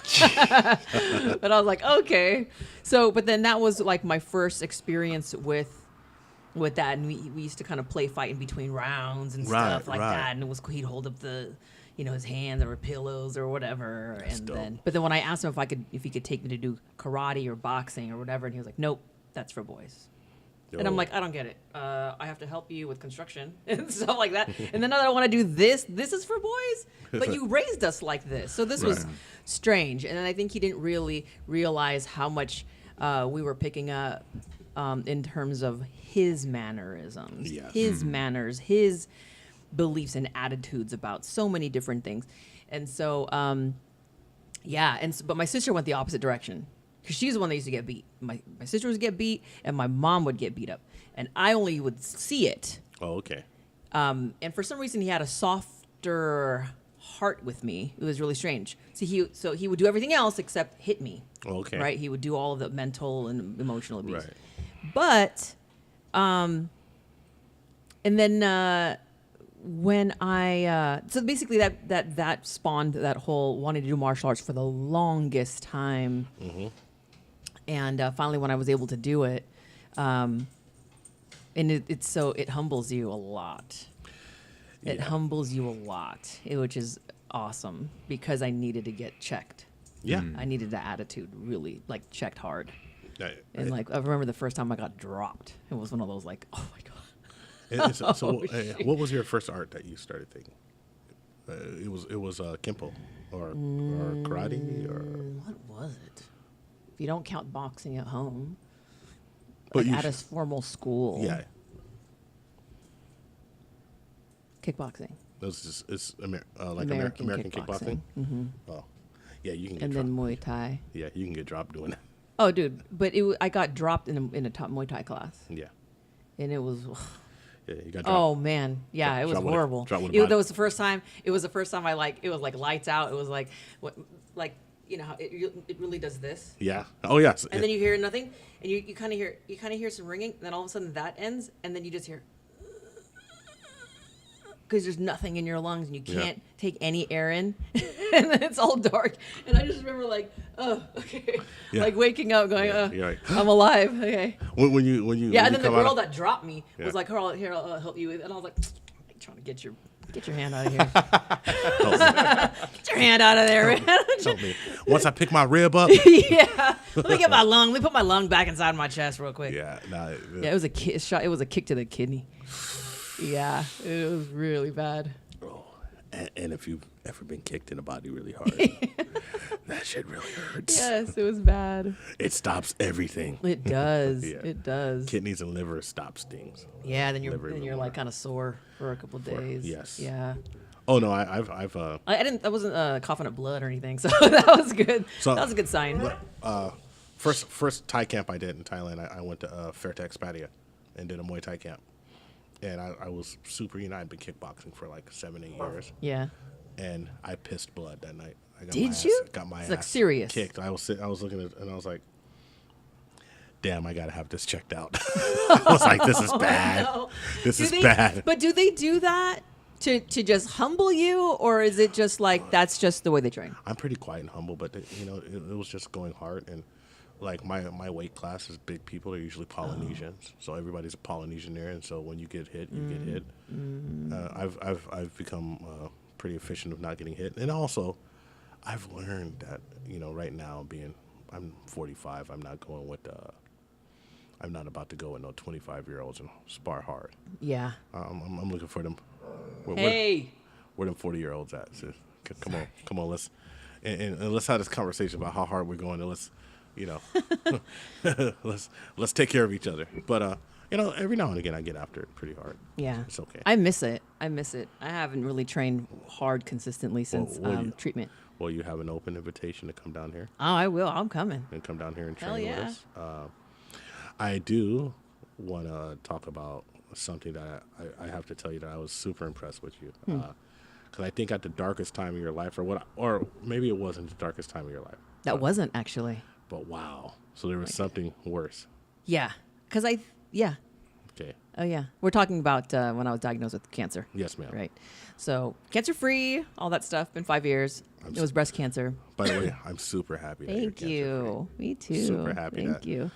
But I was like, okay. So, but then that was like my first experience with that, and we used to kind of play fight in between rounds and stuff like right. that, and he'd hold up the, you know, his hands or pillows or whatever, That's and dope. but then when I asked him if he could take me to do karate or boxing or whatever, and he was like, nope, that's for boys. And I'm Yo. like, I don't get it. I have to help you with construction and stuff like that. And then now that I want to do this is for boys? But you raised us like this. So this was Right. strange. And then I think he didn't really realize how much we were picking up in terms of his mannerisms, Yes. his manners, his beliefs and attitudes about so many different things. And so, but my sister went the opposite direction. Because she's the one that used to get beat. My sister would get beat, and my mom would get beat up. And I only would see it. Oh, okay. And for some reason, he had a softer heart with me. It was really strange. So he would do everything else except hit me. Okay. Right? He would do all of the mental and emotional abuse. Right. But And then when I so basically that spawned that whole wanting to do martial arts for the longest time. And finally, when I was able to do it, and it humbles you a lot. It humbles you a lot, which is awesome because I needed to get checked. Yeah. I needed the attitude really like checked hard. I I remember the first time I got dropped. It was one of those like, oh my God. What was your first art that you started thinking? It was Kempo or karate or What was it? If you don't count boxing at home, But like at a formal school. Yeah. Kickboxing. It's American kickboxing. Mm-hmm. Oh, yeah, you can get And dropped. then Muay Thai. Yeah, you can get dropped doing that. Oh, dude, but I got dropped in a top Muay Thai class, Yeah, and it was. yeah, you got dropped. Oh man, yeah, it was Drop with a- horrible. drop with a body. That was the first time. It was the first time it was like lights out. It was like how it really does this, Yeah. Oh yes. and then you hear nothing, and you kind of hear some ringing, and then all of a sudden that ends, and then you just hear. Because there's nothing in your lungs and you can't take any air in, and then it's all dark. And I just remember like, oh, okay, like waking up, going, you're right. I'm alive, okay. when you And then the girl that dropped me was like, "Carl, here, I'll help you with," and I was like, I'm trying to get your hand out of here. Get your hand out of there, man. help me. Once I pick my rib up. Yeah, let me get my lung. Let me put my lung back inside my chest real quick. Yeah. Nah, Yeah, it was a shot. It was a kick to the kidney. Yeah, it was really bad. Oh, and if you've ever been kicked in the body really hard, that shit really hurts. Yes, it was bad. It stops everything. It does. Yeah. It does. Kidneys and liver stop things. Yeah, then you're Liver even like more. kind of sore for a couple of days. yes. Yeah. Oh no, I've I wasn't coughing up blood or anything, so that was good. So- That was a good sign. first Thai camp I did in Thailand. I went to Fairtex Pattaya and did a Muay Thai camp, and I was super. I'd been kickboxing for like 7-8 years. Yeah. And I pissed blood that night. I got Did my ass, you? Got my It's, ass like, serious. kicked. I was looking at it and I was like, damn, I gotta have this checked out. I was like, this is bad. No. This is bad. But do they do that to just humble you, or is it just like that's just the way they train? I'm pretty quiet and humble, but it was just going hard. And like my weight class is big people. They're usually Polynesians, so everybody's a Polynesian there. And so when you get hit, you get hit. I've become pretty efficient of not getting hit, and also I've learned that right now I'm 45. I'm not going with I'm not about to go with no 25-year-olds and spar hard. Yeah. I'm looking for them. Where them 40-year-olds at? So, come on, let's and let's have this conversation about how hard we're going, and let's let's take care of each other. But every now and again I get after it pretty hard. Yeah. It's okay. I miss it. I haven't really trained hard consistently since treatment. Well, you have an open invitation to come down here. Oh, I will. I'm coming. And come down here and train Hell yeah. with us. I do want to talk about something that I have to tell you that I was super impressed with you. Because I think at the darkest time of your life, or maybe it wasn't the darkest time of your life. That wasn't actually. But wow. So there was something worse. Yeah. Because yeah. Okay. Oh, yeah. We're talking about when I was diagnosed with cancer. Yes, ma'am. Right. So cancer-free, all that stuff. Been 5 years. It was breast cancer. By the way, I'm super happy that you're Thank you. cancer-free. Me too. Super happy. Thank you.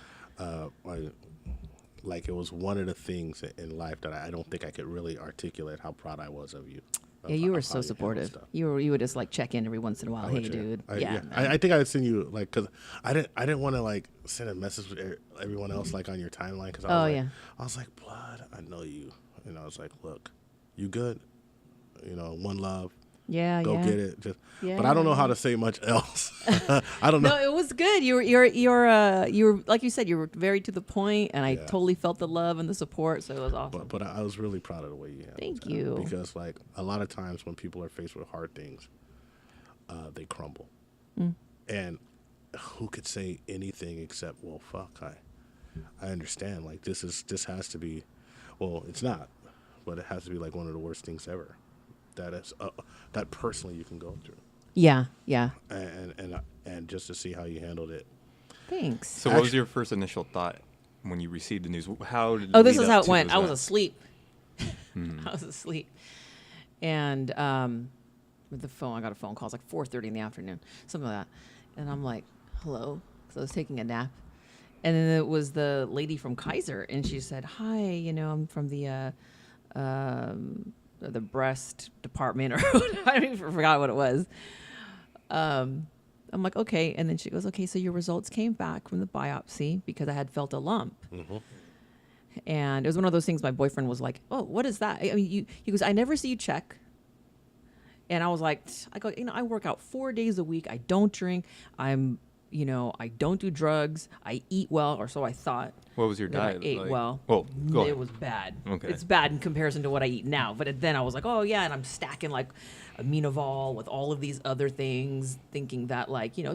Like it was one of the things in life that I don't think I could really articulate how proud I was of you. Yeah, you were so supportive. You would just like check in every once in a while. Hey, dude. I think I would send you like because I didn't want to like send a message with everyone else like on your timeline because I was like blood. I know you, and I was like, look, you good? One love. Yeah, Go yeah. get it. But I don't know how to say much else. I don't know. No, it was good. You were like you said, you were very to the point, and I totally felt the love and the support. So it was awesome. But I was really proud of the way you handled it. Thank you. Because like a lot of times when people are faced with hard things, they crumble. And who could say anything except, well, fuck, I understand. Like this has to be, well, it's not, but it has to be like one of the worst things ever. That is that personally you can go through. Yeah, yeah. And just to see how you handled it. Thanks. So what was your first initial thought when you received the news? How did? Oh, this is how it went. I was asleep. Mm-hmm. I was asleep, and with the phone, I got a phone call. It's like 4:30 in the afternoon, something like that, and I'm like, "Hello," because I was taking a nap, and then it was the lady from Kaiser, and she said, "Hi, I'm from the breast department," or I even forgot what it was. I'm like, okay. And then she goes, okay, so your results came back from the biopsy because I had felt a lump. Mm-hmm. And it was one of those things my boyfriend was like, oh, what is that? I mean, he goes, I never see you check. And I was like, I work out 4 days a week. I don't drink. I don't do drugs. I eat well, or so I thought. What was your diet? I ate well. Oh, go ahead. It was bad. Okay. It's bad in comparison to what I eat now. But then I was like, oh, yeah, and I'm stacking like Aminovol with all of these other things, thinking that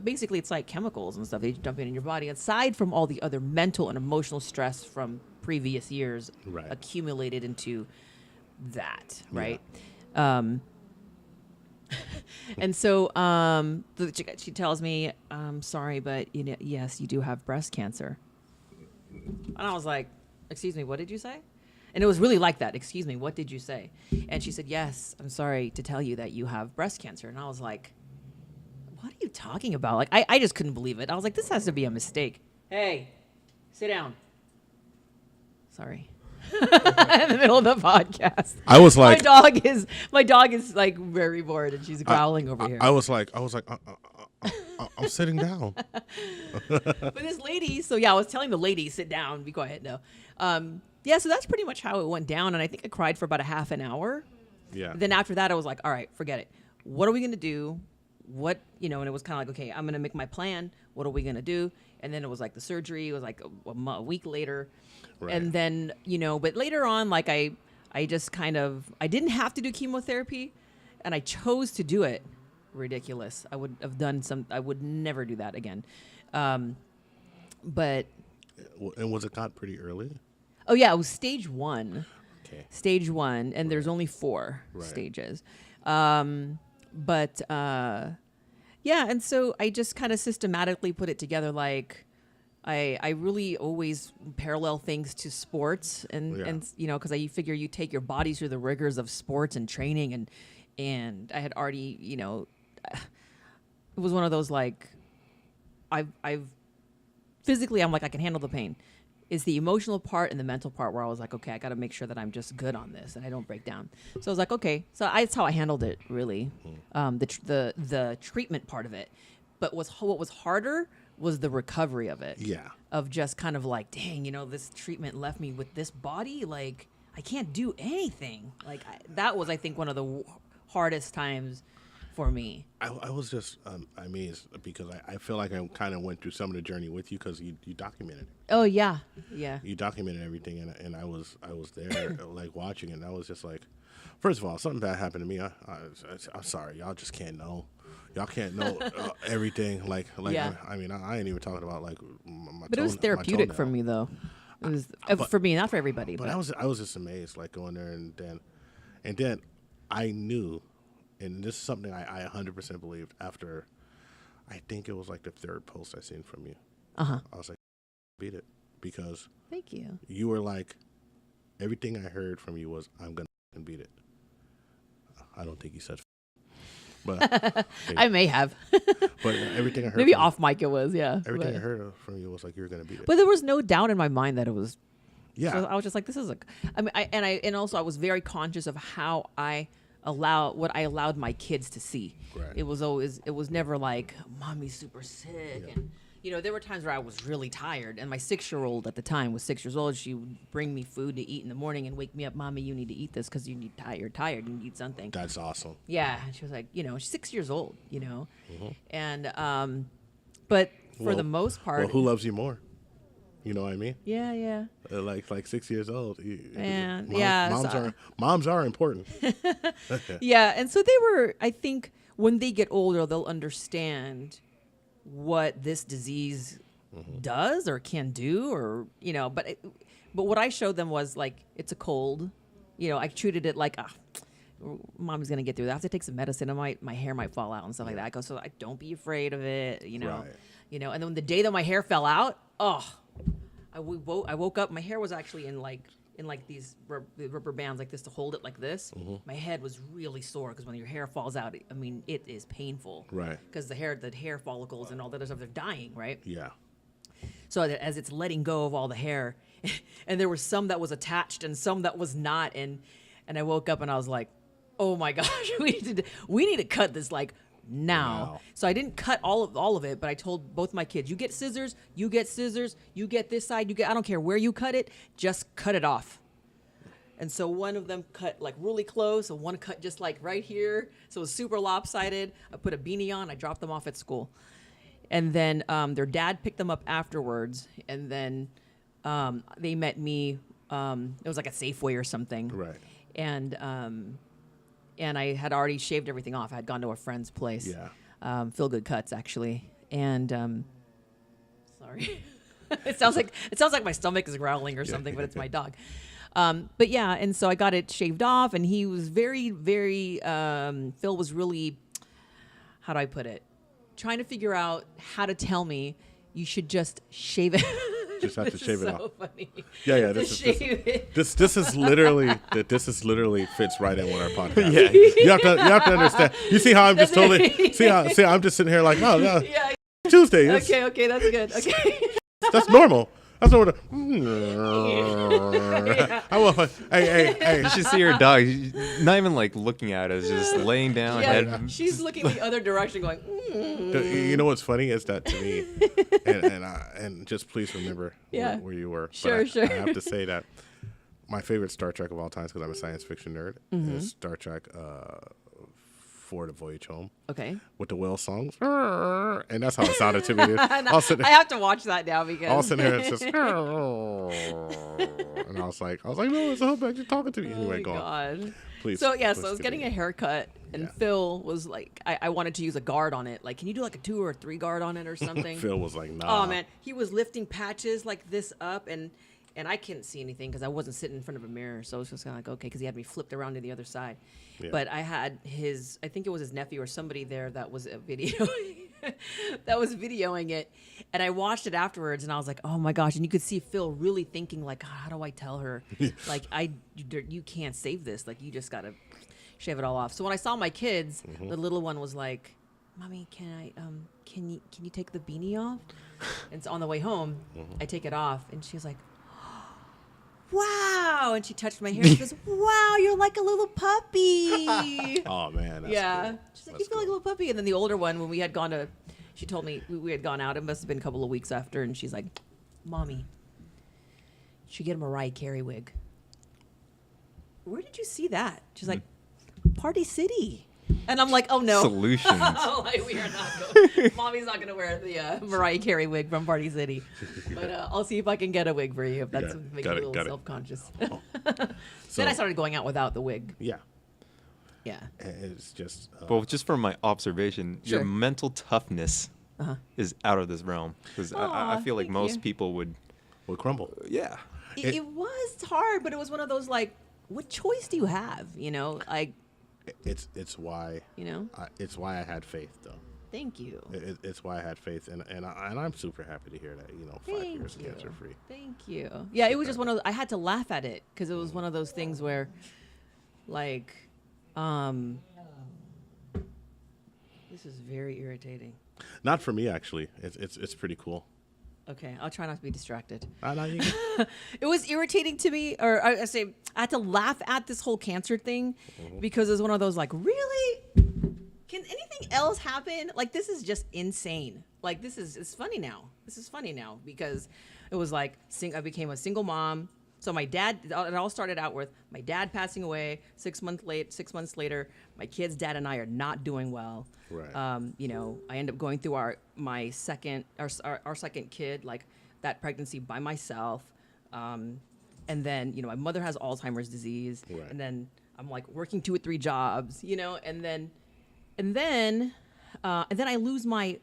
basically it's like chemicals and stuff they dump in your body, aside from all the other mental and emotional stress from previous years accumulated into that, right? Yeah. And so she tells me, sorry, but yes, you do have breast cancer. And I was like, excuse me, what did you say? And it was really like that. Excuse me, what did you say? And she said, yes, I'm sorry to tell you that you have breast cancer. And I was like, what are you talking about? Like, I just couldn't believe it. I was like, this has to be a mistake. Hey, sit down. Sorry. In the middle of the podcast. I was like, my dog is like very bored and she's growling over here. I was like, I'm sitting down. But this lady, I was telling the lady, sit down, be quiet. No. Yeah, so that's pretty much how it went down. And I think I cried for about a half an hour. Yeah. Then after that, I was like, all right, forget it. What are we going to do? And it was kind of like, okay, I'm going to make my plan. What are we going to do? And then it was like the surgery. It was like a week later. Right. And then, but later on, like I just I didn't have to do chemotherapy and I chose to do it. Ridiculous. I would have I would never do that again. But. And was it got pretty early? Oh, yeah, it was stage 1. Okay. Stage 1, and there's only 4 stages. Yeah, and so I just kind of systematically put it together. Like, I really always parallel things to sports, and because I figure you take your body through the rigors of sports and training, and I had already, it was one of those like, I've physically, I'm like, I can handle the pain. Is the emotional part and the mental part where I was like, okay, I got to make sure that I'm just good on this and I don't break down. So I was like, okay. So that's how I handled it, really, the treatment part of it. But what was harder was the recovery of it. Yeah. Of just kind of like, dang, this treatment left me with this body. Like, I can't do anything. Like, that was, I think, one of the hardest times for me. I was just amazed because I feel like I kind of went through some of the journey with you because you documented it. Oh yeah. You documented everything, and I was there like watching it. And I was just like, first of all, something bad happened to me. I'm sorry, y'all just can't know. Y'all can't know everything. Like yeah. I mean, I ain't even talking about like my. But it was therapeutic for me though. It was for me, not for everybody. But I was just amazed, like going there and then I knew. And this is something I 100% believed after, I think it was like the 3rd post I seen from you. Uh-huh. I was like, beat it. Because thank you. You were like, everything I heard from you was, I'm going to beat it. I don't think you said but I may have. But everything I heard maybe off mic it was, yeah. Everything I heard from you was like, you're going to beat it. But there was no doubt in my mind that it was. Yeah. So I was just like, this is and also I was very conscious of how I allowed my kids to see. Right. It was never like, mommy's super sick. Yeah. And, there were times where I was really tired. And my 6-year-old at the time was 6 years old. She would bring me food to eat in the morning and wake me up. Mommy, you need to eat this because you're tired. You need something. That's awesome. Yeah. And she was like, she's 6 years old, Mm-hmm. And, but for the most part. Well, who loves you more? You know what I mean? Yeah. Like 6 years old. Moms are important. Yeah, and so they were. I think when they get older, they'll understand what this disease does or can do, or But what I showed them was like, it's a cold. I treated it like, mommy's gonna get through that. I have to take some medicine. My hair might fall out and stuff like that. I go, so don't be afraid of it. Right. And then the day that my hair fell out, I woke up. My hair was actually in these rubber bands like this to hold it like this. My head was really sore because when your hair falls out, I mean, it is painful. Right. Because the hair follicles and all the other stuff, they're dying, right? Yeah. So as it's letting go of all the hair, and there was some that was attached and some that was not, and I woke up and I was like, oh my gosh, we need to cut this like now. Wow. So I didn't cut all of it, but I told both my kids, you get scissors, you get this side, I don't care where you cut it, just cut it off. And so one of them cut like really close, and one cut just like right here. So it was super lopsided. I put a beanie on, I dropped them off at school. And then their dad picked them up afterwards, and then they met me. It was like a Safeway or something. Right. And I had already shaved everything off. I had gone to a friend's place. Yeah. Feel Good Cuts, actually. And sorry, it sounds like my stomach is growling or something, but it's my dog. But yeah, and so I got it shaved off, and he was very, very. Phil was really, how do I put it? Trying to figure out how to tell me you should just shave it. Just have to shave it off. Funny. Yeah. This is literally fits right in with our podcast. Yeah. You have to understand. You see how I'm just totally see I'm just sitting here like, oh no, Yeah. Tuesday. Okay, that's good. Okay. That's normal. That's normal. I will. Hey. You should see her dog. She's not even like looking at us, just laying down. Yeah, she's looking the other direction, going. You know what's funny is that to me, and just please remember where you were. Sure. I have to say that my favorite Star Trek of all time, because I'm a science fiction nerd, is Star Trek For the Voyage Home. Okay. With the whale songs. And that's how it sounded to me. I have to watch that now because I was sitting here and it's just and I was like, no, it's a humpback. You're talking to me. Anyway, go on. Please. So I was getting a haircut, and Phil was like, I wanted to use a guard on it. Like, can you do like a 2 or 3 guard on it or something? Phil was like, nah. Oh man, he was lifting patches like this up, and I couldn't see anything because I wasn't sitting in front of a mirror. So I was just kind of like, okay, because he had me flipped around to the other side. Yeah. But I had I think it was his nephew or somebody there that was videoing it. And I watched it afterwards, and I was like, oh my gosh. And you could see Phil really thinking like, how do I tell her? Like, you can't save this. Like, you just got to shave it all off. So when I saw my kids, the little one was like, Mommy, can you take the beanie off? And so on the way home, I take it off, and she's like, wow. And she touched my hair. She goes, wow, you're like a little puppy. Oh, man. That's yeah. cool. She's like, you feel like a little puppy. And then the older one, when we had gone to, she told me we had gone out. It must have been a couple of weeks after. And she's like, Mommy, you should get a Mariah Carey wig. Where did you see that? She's like, Party City. And I'm like, oh no. Solutions. Like, we are not going. Mommy's not going to wear the Mariah Carey wig from Party City. But I'll see if I can get a wig for you if that's making you a little self-conscious. Then I started going out without the wig. Yeah. Yeah. It's just. Well, just from my observation, your mental toughness is out of this realm. Because I feel like most people would crumble. Yeah. It was hard, but it was one of those like, what choice do you have? You know, like. It's why it's why I had faith though. Thank you. It's why I had faith, and I'm super happy to hear that 5 years cancer free. Thank you. Yeah, it was just one of I had to laugh at it because it was one of those things where, like, this is very irritating. Not for me actually. It's pretty cool. Okay, I'll try not to be distracted. It was irritating to me, or I had to laugh at this whole cancer thing because it was one of those like, really? Can anything else happen? Like, this is just insane. Like, it's funny now. This is funny now because it was like I became a single mom. So my dad, it all started out with my dad passing away 6 months later. My kid's dad and I are not doing well. Right. I end up going through our second kid, like that pregnancy by myself. And then, my mother has Alzheimer's disease. Right. And then I'm like working 2 or 3 jobs, and then I lose my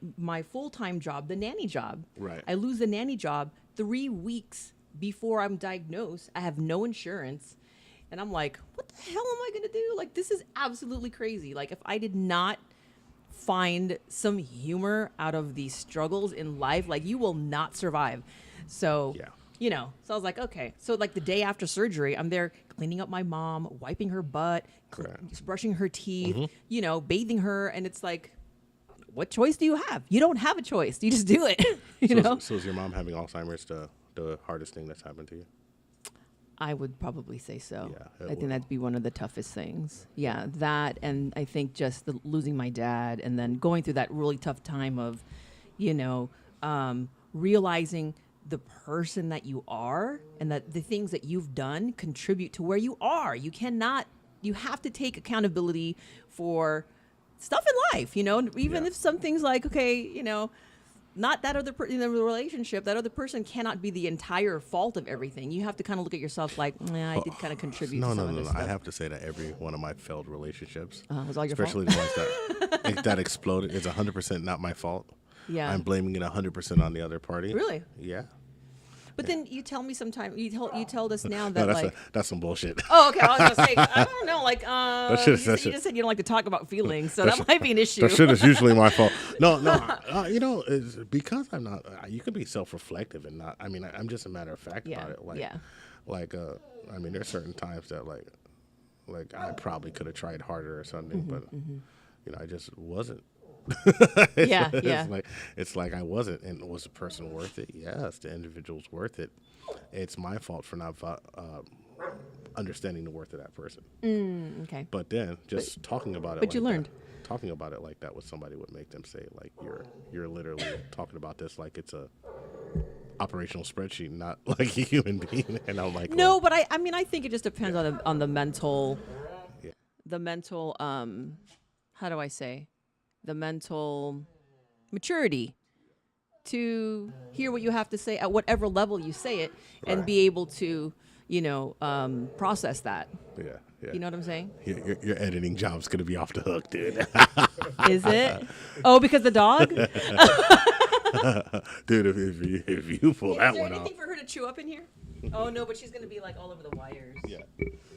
full-time job, the nanny job. Right. I lose the nanny job 3 weeks before I'm diagnosed. I have no insurance. And I'm like, what the hell am I going to do? Like, this is absolutely crazy. Like, if I did not find some humor out of these struggles in life, like, you will not survive. So you know. So I was like, okay. So like the day after surgery, I'm there cleaning up my mom, wiping her butt, brushing her teeth, you know, bathing her, and it's like, what choice do you have? You don't have a choice. You just do it. you know. So is your mom having Alzheimer's the hardest thing that's happened to you? I would probably say so. Yeah, I think that'd be one of the toughest things. Yeah, that, and I think just losing my dad, and then going through that really tough time of, you know, realizing the person that you are and that the things that you've done contribute to where you are. You have to take accountability for stuff in life, you know, even if some things like, okay, you know, not that other person in the relationship, that other person cannot be the entire fault of everything. You have to kind of look at yourself like, I did kind of contribute to some of this stuff. I have to say that every one of my failed relationships, was all your especially fault? the ones that exploded, is 100% not my fault. Yeah. I'm blaming it 100% on the other party. Really? Yeah. But then you tell me sometime, you told us now that that's some bullshit. Oh, okay. I was gonna say, I don't know. Like, you just said you don't like to talk about feelings, so that might be an issue. That shit is usually my fault. No. You know, it's because I'm not. You can be self-reflective and not. I mean, I'm just a matter of fact about it. Like, I mean, there's certain times that like I probably could have tried harder or something, but you know, I just wasn't. It's like I wasn't, and was the person worth it? Yes, the individual's worth it. It's my fault for not understanding the worth of that person. Okay. But then just talking about it. But you learned. Talking about it like that with somebody would make them say like you're literally talking about this like it's a operational spreadsheet, not like a human being. And I'm like, no, but I mean I think it just depends on the mental, how do I say? The mental maturity to hear what you have to say at whatever level you say it and be able to, you know, process that. Yeah. You know what I'm saying? Your editing job's going to be off the hook, dude. Is it? Oh, because the dog? Dude, if you pull that one off. Is there anything for her to chew up in here? Oh, no, but she's going to be like all over the wires. Yeah.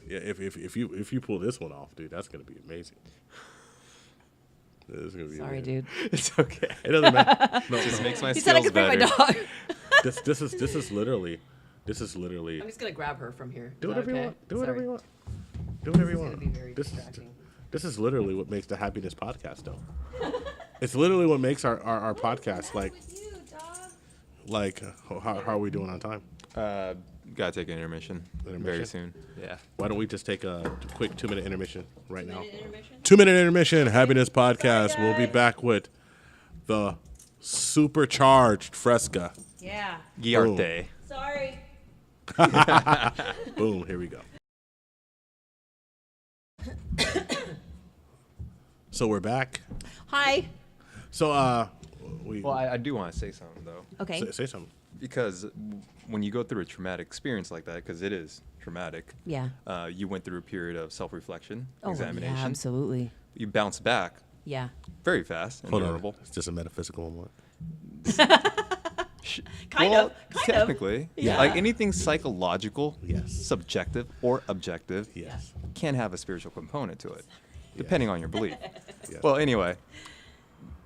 If you pull this one off, dude, that's going to be amazing. Sorry, dude. It's okay. It doesn't matter. No, it just makes my He skills said I could better. bring my dog. This is literally. I'm just gonna grab her from here. Do whatever you want. Do whatever you want. Be very distracting. This is literally what makes the happiness podcast, though. It's literally what makes our podcast like. How are we doing on time? Gotta take an intermission very soon. Yeah. Why don't we just take a quick 2-minute intermission right now? 2-minute intermission. Happiness podcast. We'll be back with the supercharged Freska. Yeah. Griarte. Sorry. Boom. Here we go. So we're back. Hi. So Well, I do want to say something though. Okay. Say something. Because when you go through a traumatic experience like that, because it is traumatic. Yeah. You went through a period of self-reflection, Oh, examination. yeah, absolutely. You bounce back Yeah. very fast and Hold on. durable. It's just a metaphysical one. Kind of. Technically. Yeah. Like anything psychological, Yes. subjective or objective, Yes. can have a spiritual component to it, depending on your belief. Yes. Well, anyway,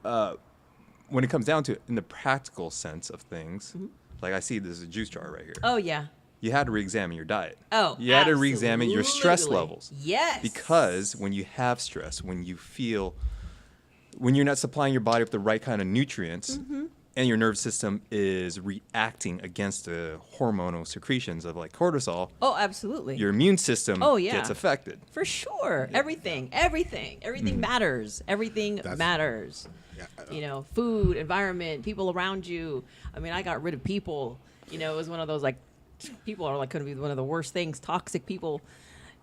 when it comes down to it, in the practical sense of things, like I see this is a juice jar right here. Oh, yeah. You had to re-examine your diet. Oh, you had to re-examine your stress absolutely. levels. Yes. Because when you have stress, when you're not supplying your body with the right kind of nutrients, and your nervous system is reacting against the hormonal secretions of like cortisol, Oh, absolutely. your immune system gets affected. For sure. Everything matters. Everything matters. You know, food, environment, people around you. I mean, I got rid of people. You know, it was one of those like, people are like going to be one of the worst things. Toxic people.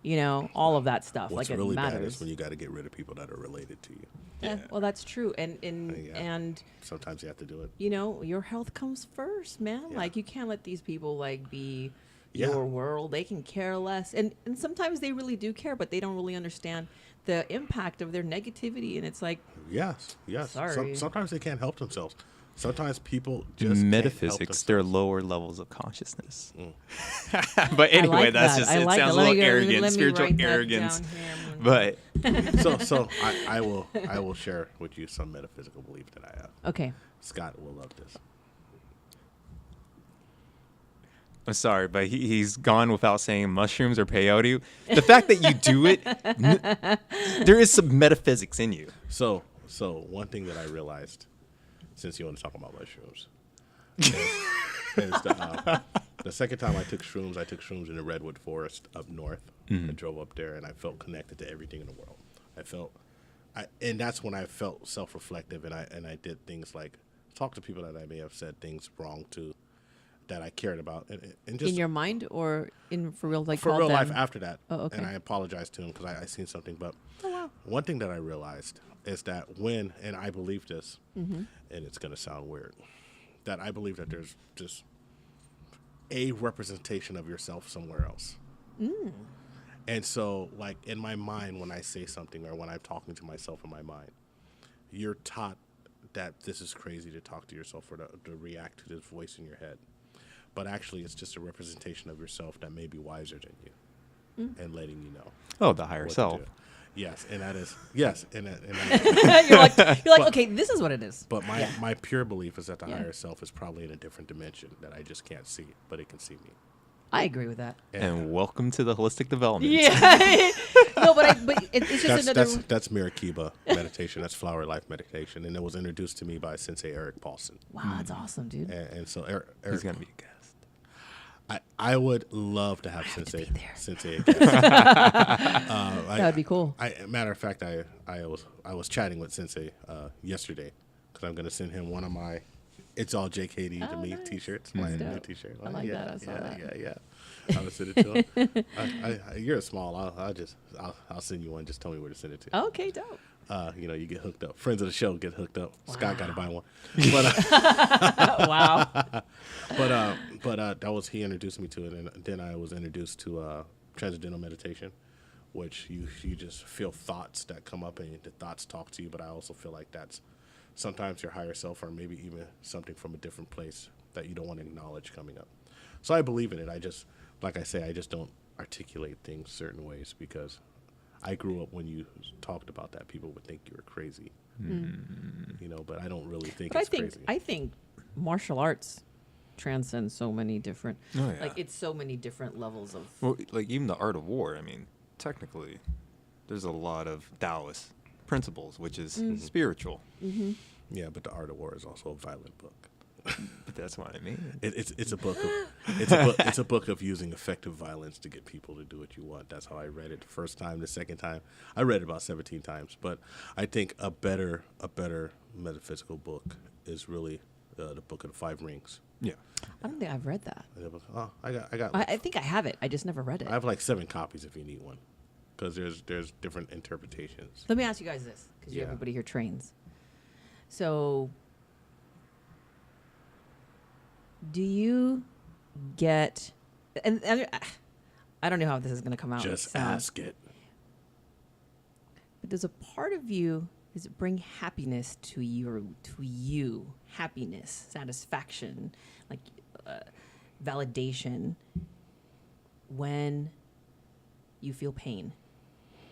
You know, all of that stuff. What's like really it matters. bad is when you got to get rid of people that are related to you. Yeah, well, that's true. And Sometimes you have to do it. you know, your health comes first, man. Yeah. Like you can't let these people like be Yeah. your world. They can care less. And sometimes they really do care, but they don't really understand the impact of their negativity. And it's like, Yes. Sorry. Sometimes they can't help themselves. Sometimes people just Metaphysics, they're they're lower levels of consciousness. But anyway, like that's that. just, I it like sounds that. a Let little me arrogant, write spiritual that arrogance. down here. But so I will share with you some metaphysical belief that I have. Okay. Scott will love this. I'm sorry, but he's gone without saying mushrooms or peyote. The fact that you do it, there is some metaphysics in you. So one thing that I realized, since you want to talk about mushrooms, is the second time I took shrooms in the redwood forest up north. I drove up there and I felt connected to everything in the world. And that's when I felt self-reflective, and I did things like talk to people that I may have said things wrong to, that I cared about, and just in your mind or for real, like for real life after that. Oh, okay. And I apologized to him because I seen something. But one thing that I realized is that and I believe this, and it's gonna sound weird, that I believe that there's just a representation of yourself somewhere else. And so, like, in my mind, when I say something or when I'm talking to myself in my mind, you're taught that this is crazy to talk to yourself or to react to this voice in your head. But actually, it's just a representation of yourself that may be wiser than you and letting you know. Oh, the higher what to self. do. Yes, and that is, yes. And you're like, okay, this is what it is. But my pure belief is that the higher self is probably in a different dimension that I just can't see, but it can see me. I agree with that. And welcome to the holistic development. Yeah. No, but it's just another. That's Mirakiba meditation. That's flower life meditation, and it was introduced to me by Sensei Eric Paulson. Wow, that's awesome, dude. And so Eric, He's gonna be a guest. I would love to have Sensei a guest. That would be cool. Matter of fact, I was chatting with Sensei yesterday because I'm going to send him one of my "It's All JKD to Me" nice. T-shirts. My new T-shirt. I like that. I saw that. Yeah. I would send it to him. You're small. I'll send you one. Just tell me where to send it to. Okay, dope. You get hooked up. Friends of the show get hooked up. Wow. Scott got to buy one. Wow. But that was, he introduced me to it, and then I was introduced to transcendental meditation, which you just feel thoughts that come up and the thoughts talk to you. But I also feel like that's sometimes your higher self, or maybe even something from a different place that you don't want to acknowledge coming up. So I believe in it. I just, like I say, I just don't articulate things certain ways because I grew up when you talked about that, people would think you were crazy. But I don't really think it's crazy. I think martial arts transcends so many different, like it's so many different levels of. Well, like even the art of war. I mean, technically, there's a lot of Taoist principles, which is spiritual. Yeah, but the art of war is also a violent book. But that's what I mean. It's a book of using effective violence to get people to do what you want. That's how I read it the first time. The second time, I read it about 17 times. But I think a better metaphysical book is really the Book of the Five Rings. Yeah. I don't think I've read that. Oh, I got. I think I have it. I just never read it. I have like 7 copies if you need one, because there's different interpretations. Let me ask you guys this, because everybody here trains. So, do you get? And I don't know how this is going to come out. Just ask it. But does a part of you, does it bring happiness to you? Happiness, satisfaction, like validation when you feel pain?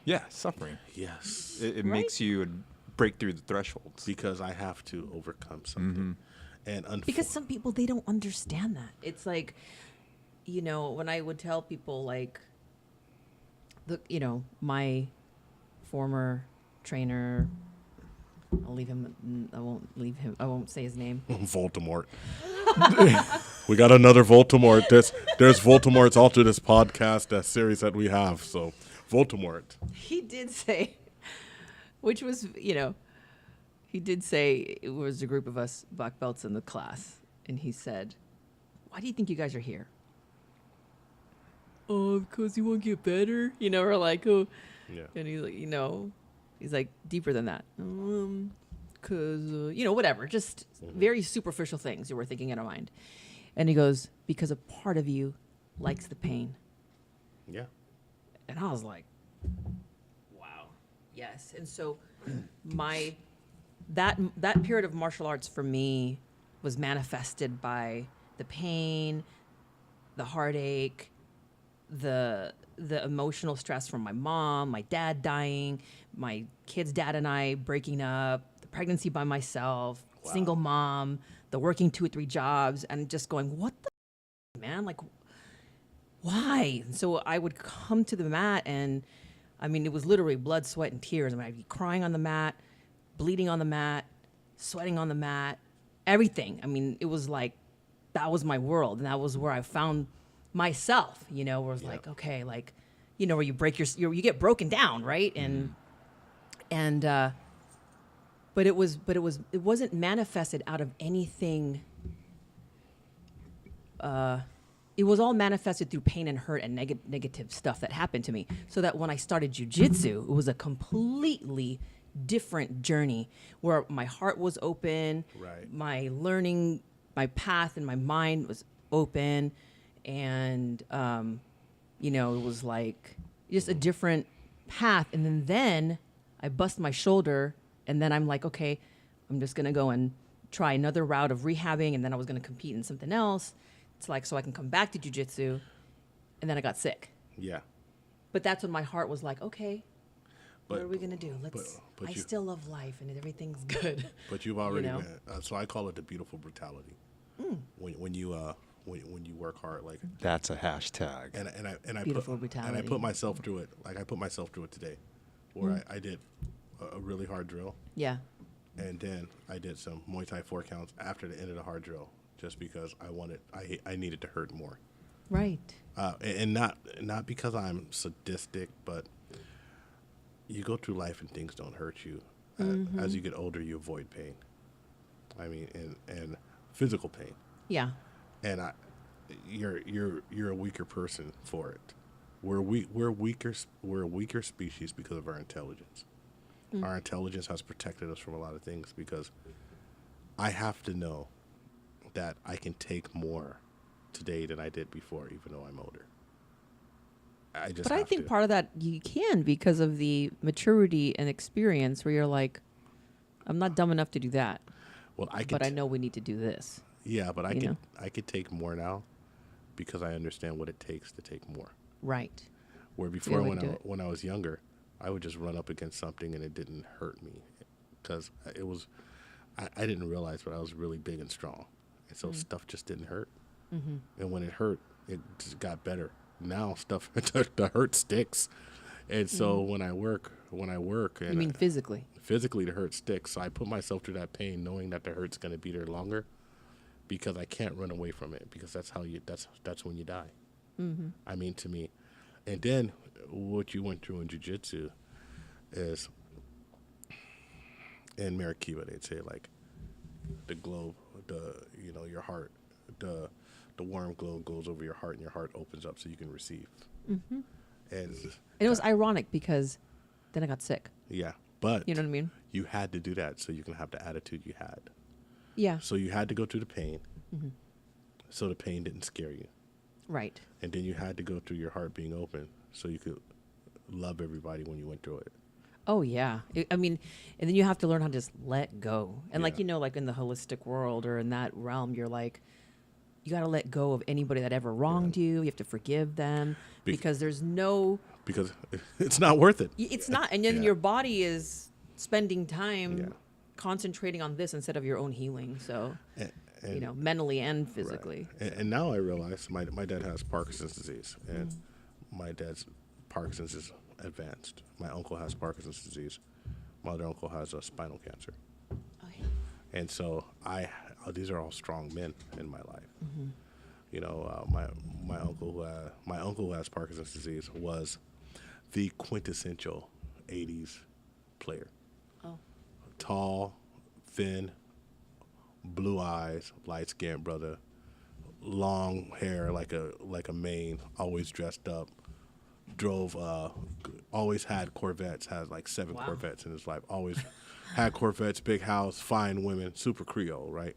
Yeah, suffering. Yes. It makes you break through the thresholds. Because I have to overcome something. And because some people, they don't understand that. It's like, when I would tell people like, my former trainer, I'll leave him. I won't leave him. I won't say his name. Voldemort. We got another Voldemort. There's Voldemorts all through this podcast, that series that we have. So, Voldemort. He did say, which was, he did say it was a group of us black belts in the class, and he said, "Why do you think you guys are here?" Oh, because you want to get better. We're like, oh, yeah. And he's like, he's like, deeper than that. Because, whatever, just very superficial things you were thinking in our mind. And he goes, because a part of you likes the pain. Yeah. And I was like, wow, yes. And so that period of martial arts for me was manifested by the pain, the heartache, the emotional stress from my mom, my dad dying, my kid's dad and I breaking up, the pregnancy by myself, single mom, the working 2 or 3 jobs, and just going, what the man? Like, why? And so I would come to the mat, and I mean, it was literally blood, sweat, and tears. I mean, I'd be crying on the mat, bleeding on the mat, sweating on the mat, everything. I mean, it was like, that was my world. And that was where I found myself, you know, where it was like, okay, like, you know, where you break you get broken down, right? But it wasn't manifested out of anything. It was all manifested through pain and hurt and negative stuff that happened to me. So that when I started jujitsu, it was a completely different journey where my heart was open, Right. my learning, my path and my mind was open, and you know, it was like just a different path. And then I bust my shoulder, and then I'm like, okay, I'm just gonna go and try another route of rehabbing, and then I was gonna compete in something else. It's like, so I can come back to jiu-jitsu, and then I got sick. Yeah. But that's when my heart was like, okay, what But- are we gonna do? but I you- still love life, and everything's good. But you've already know? been, so I call it the beautiful brutality. When you work hard, like, That's a hashtag. and I Beautiful put, brutality. and I put myself through it. Like, I put myself through it today, where I did a really hard drill, Yeah. and then I did some Muay Thai 4 counts after the end of the hard drill, just because I needed to hurt more, Right. and not because I'm sadistic, but you go through life and things don't hurt you. As you get older, you avoid pain. I mean, and physical pain. Yeah. And you're a weaker person for it. We're a weaker species because of our intelligence. Our intelligence has protected us from a lot of things, because I have to know that I can take more today than I did before, even though I'm older. But I think part of that you can because of the maturity and experience where you're like, I'm not dumb enough to do that, well, but I know we need to do this. Yeah, but you know? I could take more now because I understand what it takes to take more. Right. Where before, way to do it. when I was younger, I would just run up against something and it didn't hurt me, because it was I didn't realize, but I was really big and strong, and so stuff just didn't hurt. And when it hurt, it just got better. Now stuff the hurt sticks, and so when I work, and You mean physically? physically the hurt sticks. So I put myself through that pain, knowing that the hurt's going to be there longer, because I can't run away from it, because that's when you die. I mean, to me. And then what you went through in jiu-jitsu is, in Marikiba, they'd say, like, the globe, your heart, the warm glow goes over your heart, and your heart opens up so you can receive. And it was ironic because then I got sick. yeah, but You know what I mean? you had to do that so you can have the attitude you had. Yeah. So you had to go through the pain, so the pain didn't scare you. Right. And then you had to go through your heart being open so you could love everybody when you went through it. Oh yeah. I mean, and then you have to learn how to just let go. And like, Yeah. you know, like in the holistic world or in that realm, you're like, you got to let go of anybody that ever wronged you. You have to forgive them because there's no, Because it's not worth it. it's not. And then Yeah. your body is spending time Yeah. concentrating on this instead of your own healing. So, And, mentally and physically. and now I realize my dad has Parkinson's disease, and my dad's Parkinson's is advanced. My uncle has Parkinson's disease. My other uncle has a spinal cancer. Okay. And so these are all strong men in my life. You know, my uncle who has Parkinson's disease was the quintessential '80s player. Oh. Tall, thin, blue eyes, light skinned brother, long hair like a mane, always dressed up. Drove, always had Corvettes. Had like 7 Wow. Corvettes in his life. Always had Corvettes, big house, fine women, super Creole, right?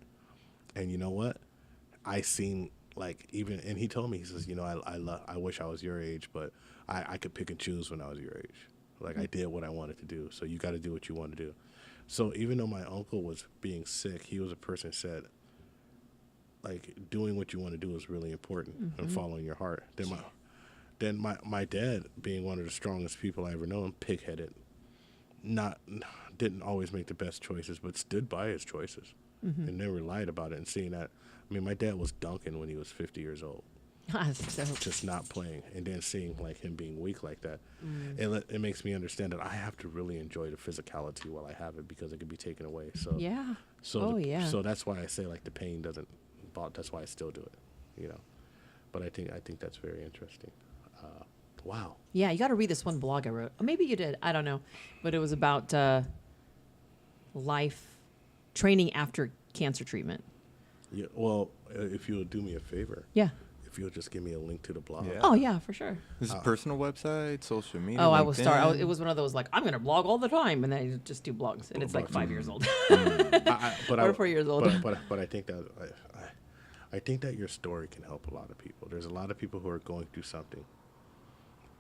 And you know what? I seen, like, even, and he told me, he says, you know, I wish I was your age, but I could pick and choose when I was your age. Like, I did what I wanted to do. So you got to do what you want to do. So even though my uncle was being sick, he was a person who said, like, doing what you want to do is really important, and following your heart. Then my dad, being one of the strongest people I ever known, pig-headed, didn't always make the best choices, but stood by his choices and never lied about it. And seeing that, I mean, my dad was dunking when he was 50 years old. So, just not playing, and then seeing like him being weak like that, it makes me understand that I have to really enjoy the physicality while I have it, because it could be taken away. So yeah. so Yeah. so that's why I say like the pain doesn't. That's why I still do it, you know. But I think that's very interesting. Wow. Yeah, you got to read this one blog I wrote. Or maybe you did. I don't know, but it was about life training after cancer treatment. Yeah. Well, if you'll do me a favor. Yeah. If you'll just give me a link to the blog. Yeah. Oh yeah, for sure. This is personal website, social media. Oh, I will start. LinkedIn? It was one of those like, I'm gonna blog all the time, and then I just do blogs, and it's like 5 years old. But 4 years old. But I think that I think that your story can help a lot of people. There's a lot of people who are going through something,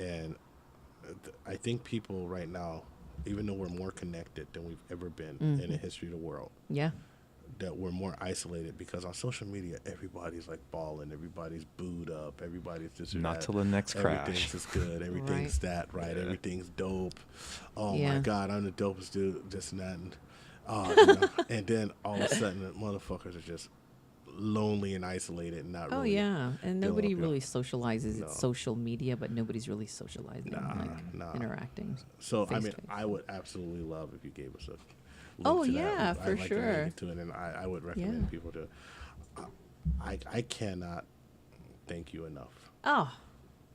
and I think people right now, even though we're more connected than we've ever been in the history of the world, Yeah. that we're more isolated, because on social media everybody's like balling, everybody's booed up, everybody's just Not till the next crash. Everything's just good, everything's that right, Yeah. everything's dope. Oh Yeah. my God, I'm the dopest dude, this and that, and and then all of a sudden the motherfuckers are just lonely and isolated and not Oh really. yeah, and nobody you know. really socializes. No. It's social media, but nobody's really socializing, Nah. interacting. So I mean, face-to-face. I would absolutely love if you gave us a link Oh, to that. yeah, I'd for like to sure. link to it, and I would recommend Yeah. people to. I cannot thank you enough. Oh,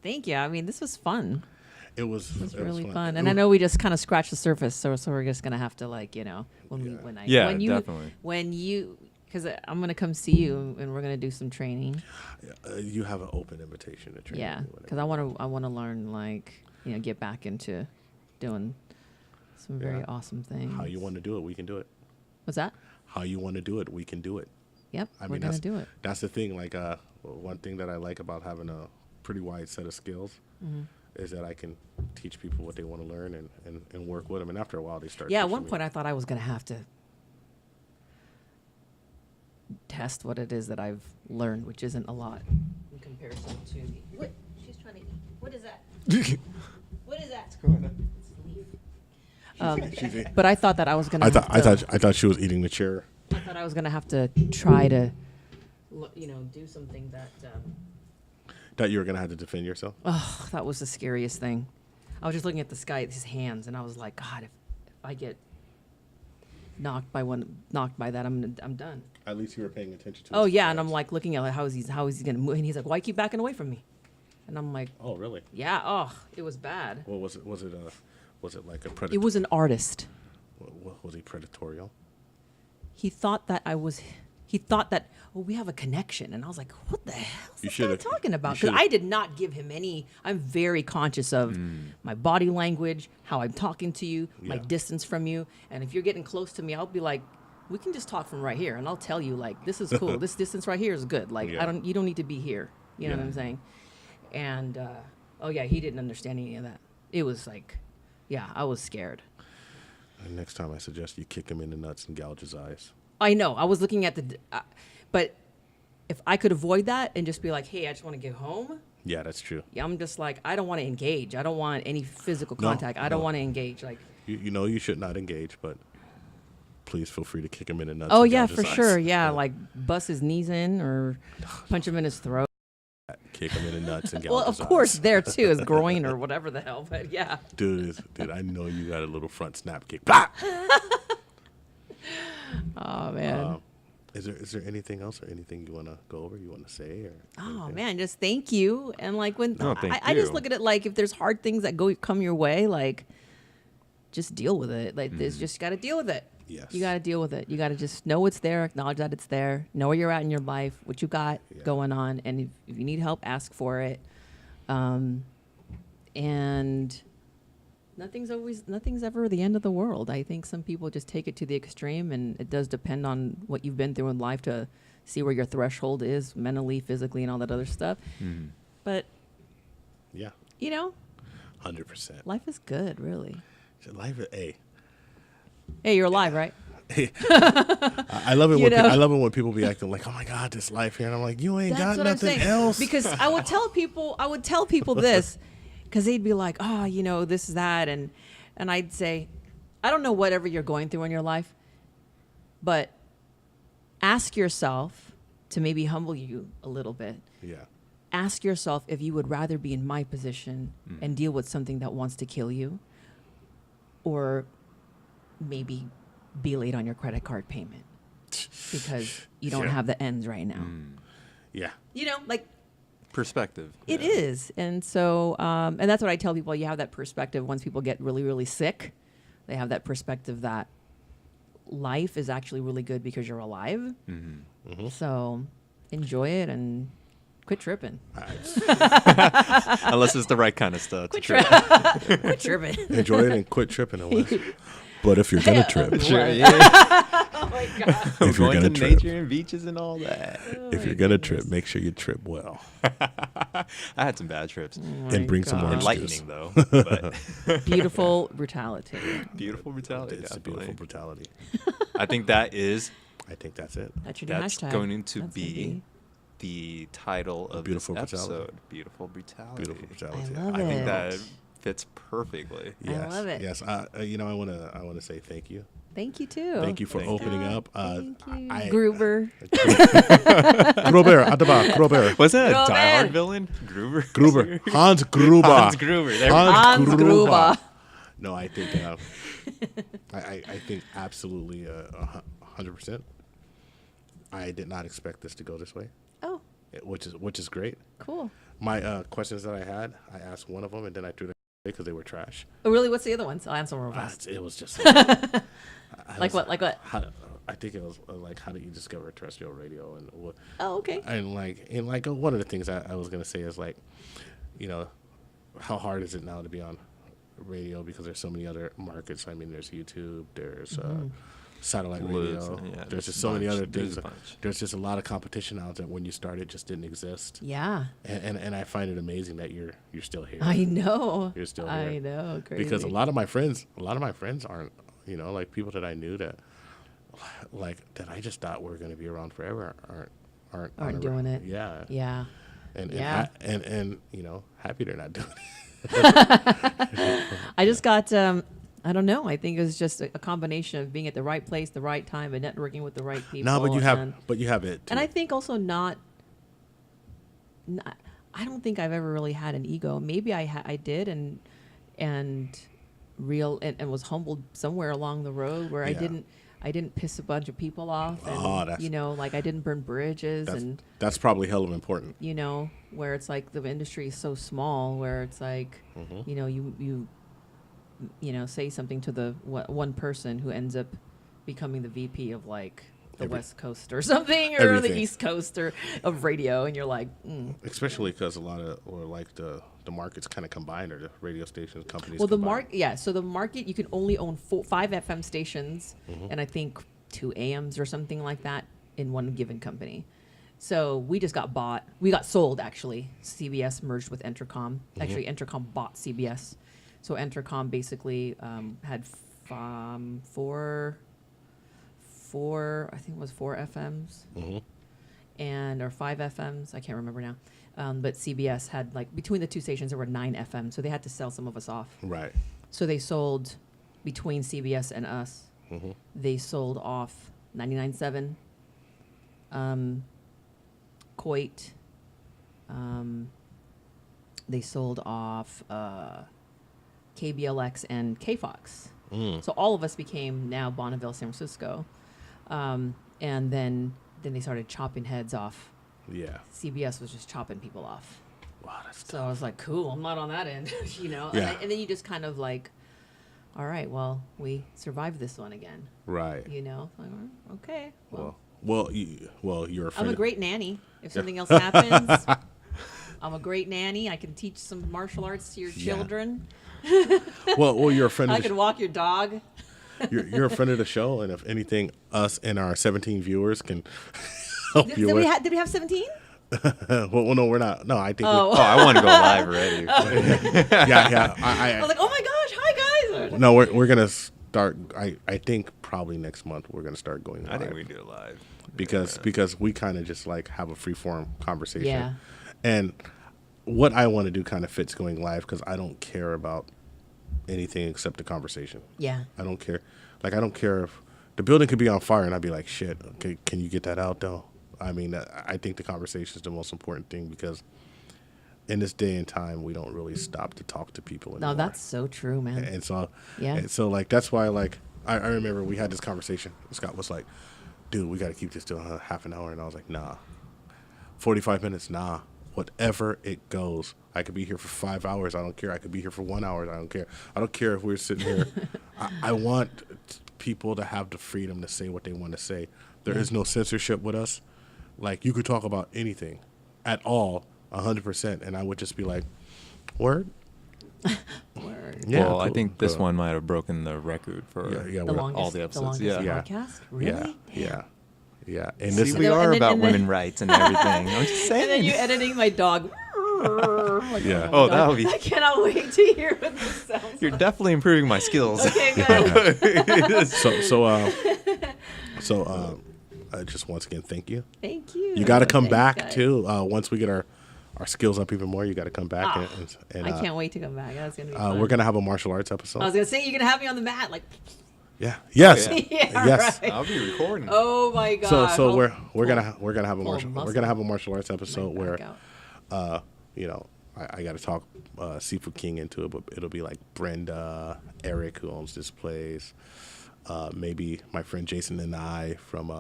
thank you. I mean, this was fun. It was Really fun. fun, It and I was- know we just kind of scratched the surface, so we're just gonna have to Yeah, when you definitely. because I'm gonna come see you and we're gonna do some training. You have an open invitation to train. Yeah, with me because whenever. I want to learn get back into doing some very Yeah. awesome things. How you want to do it, we can do it. What's that? How you want to do it, we can do it. Yep, I we're mean, gonna do it. That's the thing. Like, one thing that I like about having a pretty wide set of skills Mm-hmm. is that I can teach people what they want to learn and work with them. And after a while, they start. Yeah, at teaching one me. point I thought I was gonna have to test what it is that I've learned, which isn't a lot in comparison to what she's trying to eat. What is that? What is that? She's eating- But I thought that I was gonna. I have thought she was eating the chair. I thought I was gonna have to try to, do something that. That you were gonna have to defend yourself. Oh, that was the scariest thing. I was just looking at the sky, his hands, and I was like, God, if I get knocked by that, I'm done. At least you were paying attention to. Oh his yeah, and I'm hands. like looking at how is he gonna move, and he's like, why keep backing away from me? And I'm like, Oh really? yeah, oh, it was bad. Well, was it like a predator? It was an artist. Was he predatorial? He thought that we have a connection, and I was like, what the hell is You this guy should've- talking about? you Because should've- I did not give him any. I'm very conscious of my body language, how I'm talking to you, my Yeah. distance from you, and if you're getting close to me, I'll be like, we can just talk from right here, and I'll tell you like, this is cool. This distance right here is good. Like Yeah. you don't need to be here. You know Yeah. what I'm saying? And oh yeah, he didn't understand any of that. It was like, yeah, I was scared. And next time, I suggest you kick him in the nuts and gouge his eyes. I know. I was looking at but if I could avoid that and just be like, hey, I just want to get home. Yeah, that's true. Yeah, I'm just like, I don't want to engage. I don't want any physical No, contact. I don't no. want to engage. Like, You know you should not engage, but please feel free to kick him in the nuts. oh and yeah, gouge for his eyes. sure. Yeah, like bust his knees in or punch him in his throat. Kick him in the nuts and gouge Well, of his course, eyes. there too is groin or whatever the hell. But yeah. Dude, I know you got a little front snap kick. Blah! Oh man. Is there anything else or anything you want to go over? You want to say or? Oh anything? man, just thank you. And like when No, thank I just you. look at it like if there's hard things that come your way, like just deal with it. Like there's just got to deal with it. Yes. You got to deal with it. You got to just know it's there, acknowledge that it's there, know where you're at in your life, what you got Yeah. going on, and if you need help, ask for it. And nothing's ever the end of the world. I think some people just take it to the extreme, and it does depend on what you've been through in life to see where your threshold is mentally, physically, and all that other stuff. But Yeah, 100%. life is good, really. Life is Hey, you're alive, right? I love it You when know? I love it when people be acting like, oh my God, this life here, and I'm like, you ain't That's got what I'm nothing saying. else. Because I would tell people this, because they'd be like, oh, this is that, and I'd say, I don't know whatever you're going through in your life, but ask yourself to maybe humble you a little bit. Yeah, ask yourself if you would rather be in my position and deal with something that wants to kill you, or maybe be late on your credit card payment because you don't have the ends right now. Yeah. You know, like, Perspective. it is. And so, and that's what I tell people. You have that perspective once people get really, really sick. They have that perspective that life is actually really good because you're alive. So enjoy it and quit tripping. Unless it's the right kind of stuff. Quit tripping. Enjoy it and quit tripping. But if you're gonna trip, Sure, yeah. Oh my God. if you're Going gonna to trip, nature and beaches and all that. if you're gonna trip, make sure you trip well I had some bad trips. and bring some God. orange juice. Enlightening though, but Beautiful brutality. beautiful brutality. It's a Definitely. beautiful brutality. I think that is I think that's it. That's your new that's hashtag. going to That's be the title of Beautiful this brutality. episode. Beautiful brutality. Beautiful brutality. I love I think it. that fits perfectly. Yes, love it. Yes, you know, I wanna say thank you. Thank you too. Thank you for Thank you. opening up. Thank you. I- Gruber. Gruber, at the back, Gruber. Was that a Gruber. Die Hard villain? Gruber. Gruber, Hans Gruber. Hans Gruber. There we go. Hans Gruber. No, I think I think absolutely 100%. I did not expect this to go this way, Oh, which is great. cool. My questions that I had, I asked one of them and then I threw them away because they were trash. Oh, really? What's the other ones? I'll answer them real fast. It was just Like what? Like what? I think it was like, how did you discover terrestrial radio and what? Oh, okay. And like one of the things I was gonna say is like, you know, how hard is it now to be on radio because there's so many other markets. I mean, there's YouTube, there's satellite Loads, radio. yeah, there's there's just a so many bunch, other there's things. a bunch. There's just a lot of competition out there. When you started, just didn't exist. Yeah. And I find it amazing that you're still here. I know. You're still here. I know. Crazy. Because a lot of my friends aren't, you know, like people that I knew that I just thought were going to be around forever aren't doing it. Yeah. Yeah. And Yeah. and you know, happy they're not doing it. I just got. I don't know. I think it was just a combination of being at the right place, the right time, and networking with the right people. No, but you have and, it. Too. And I think also not. I don't think I've ever really had an ego. Maybe I did, and was humbled somewhere along the road where Yeah. I didn't piss a bunch of people off, and that's- you know, like I didn't burn bridges, and that's probably hell of important. you know, where it's like the industry is so small, where it's like, you know, you know, say something to the one person who ends up becoming the VP of like the West Coast or something, or Everything. the East Coast or of radio, and you're like, Especially because a lot of, or like the markets kind of combine, or the radio stations companies. well, the combine. so the market, you can only own 5 FM stations and I think 2 AMs or something like that in one given company. So we just got bought. We got sold, actually. CBS merged with Entercom. Actually, Entercom bought CBS. So Entercom basically had four, I think it was 4 FMs, and or 5 FMs. I can't remember now. But CBS had, like, between the two stations there were 9 FMs, so they had to sell some of us off. Right. So they sold, between CBS and us, they sold off 99.7, KOIT. They sold off KBLX and KFOX. So all of us became now Bonneville, San Francisco. And then they started chopping heads off. Yeah. CBS was just chopping people off. Wow, that's So I was like, cool, I'm not on that end, you know? Yeah. And then you just kind of like, all right, well, we survived this one again, right. you know? Like, okay, well, You're a friend. I'm a great nanny. If something else happens, I'm a great nanny. I can teach some martial arts to your Yeah. children. Well, you're a friend. I Of can walk your dog. you're a friend of the show, and if anything, us and our 17 viewers can help Did, you did, with. we did we have 17? well, no, we're not. No, I think. Oh. Oh, I want to go live already. Yeah. I was like, oh my gosh, hi guys. No, we're gonna start. I think probably next month we're gonna start going live. I think we do it live. because we kind of just like have a free form conversation. Yeah. And what I want to do kind of fits going live because I don't care about anything except the conversation. Yeah. I don't care. Like, I don't care if the building could be on fire and I'd be like, shit, okay, can you get that out though? I mean, I think the conversation is the most important thing because in this day and time, we don't really stop to talk to people anymore. No, that's so true, man. And so, Yeah. and so like that's why like I remember we had this conversation. Scott was like, "Dude, we got to keep this to half an hour," and I was like, "Nah, 45 minutes, nah." Whatever it goes. I could be here for 5 hours. I don't care. I could be here for 1 hour. I don't care. I don't care if we're sitting here. I want people to have the freedom to say what they want to say. There is no censorship with us. Like, you could talk about anything at all, 100%, and I would just be like, word? Word. Yeah, well, I cool. think this one might have broken the record for Yeah, The we're- longest, all the episodes. longest Yeah. podcast? Really? Yeah. And See, this we And are then- about and then- women rights and everything. I'm just saying. And then you editing my dog. Like, Yeah. my Oh, God. that would be- I cannot wait to hear what this sounds You're like. definitely improving my skills. Okay, good. Just once again, thank you. Thank you. You got to come Thanks, back guys. too. Once we get our skills up even more, you got to come back. And I can't wait to come back. That's gonna be fun. we're gonna have a martial arts episode. I was gonna say you're gonna have me on the mat, like. Yeah. Yes. Oh, Yeah, Yes. right. I'll be recording. Oh my god. So we're pull- gonna have a pull a martial arts episode my where back out. I got to talk Seafood King into it, but it'll be like Brenda, Eric, who owns this place, maybe my friend Jason and I from,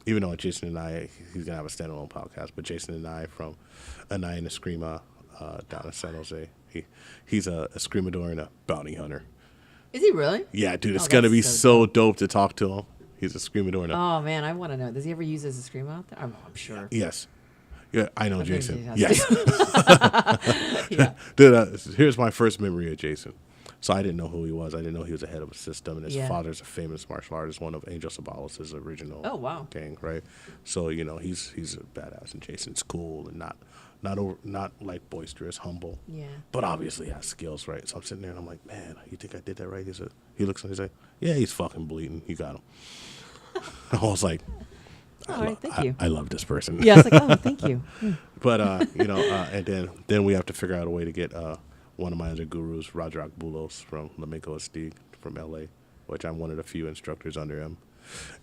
even though Jason and I, he's gonna have a standalone podcast, but Jason and I from Anaya and Eskrima down in San Jose. He's a Escrimador and a bounty hunter. Is he really? Yeah, dude, it's Oh, gonna that's be so so dope to talk to him. He's a Escrimador and a Oh man, I want to know. Does he ever use his scream out there? I'm sure. yes. Yeah, I know I think Jason. he has Yes. Yeah. Dude, here's my first memory of Jason. So I didn't know who he was. I didn't know he was a head of a system, and his Yeah. father's father's a famous martial artist, one of Angel Sabalos' original Oh, wow. gang, right? So he's a badass, and Jason's cool and not like boisterous, humble. Yeah. But obviously has skills, right? So I'm sitting there and I'm like, man, you think I did that right? He looks and he's like, yeah, he's fucking bleeding. You got him. I was like, All right, thank you. I love this person. Yeah, I was like, oh, thank you. But and then we have to figure out a way to get one of my other gurus, Rajak Bulos from Lameko Estig from LA, which I'm one of the few instructors under him.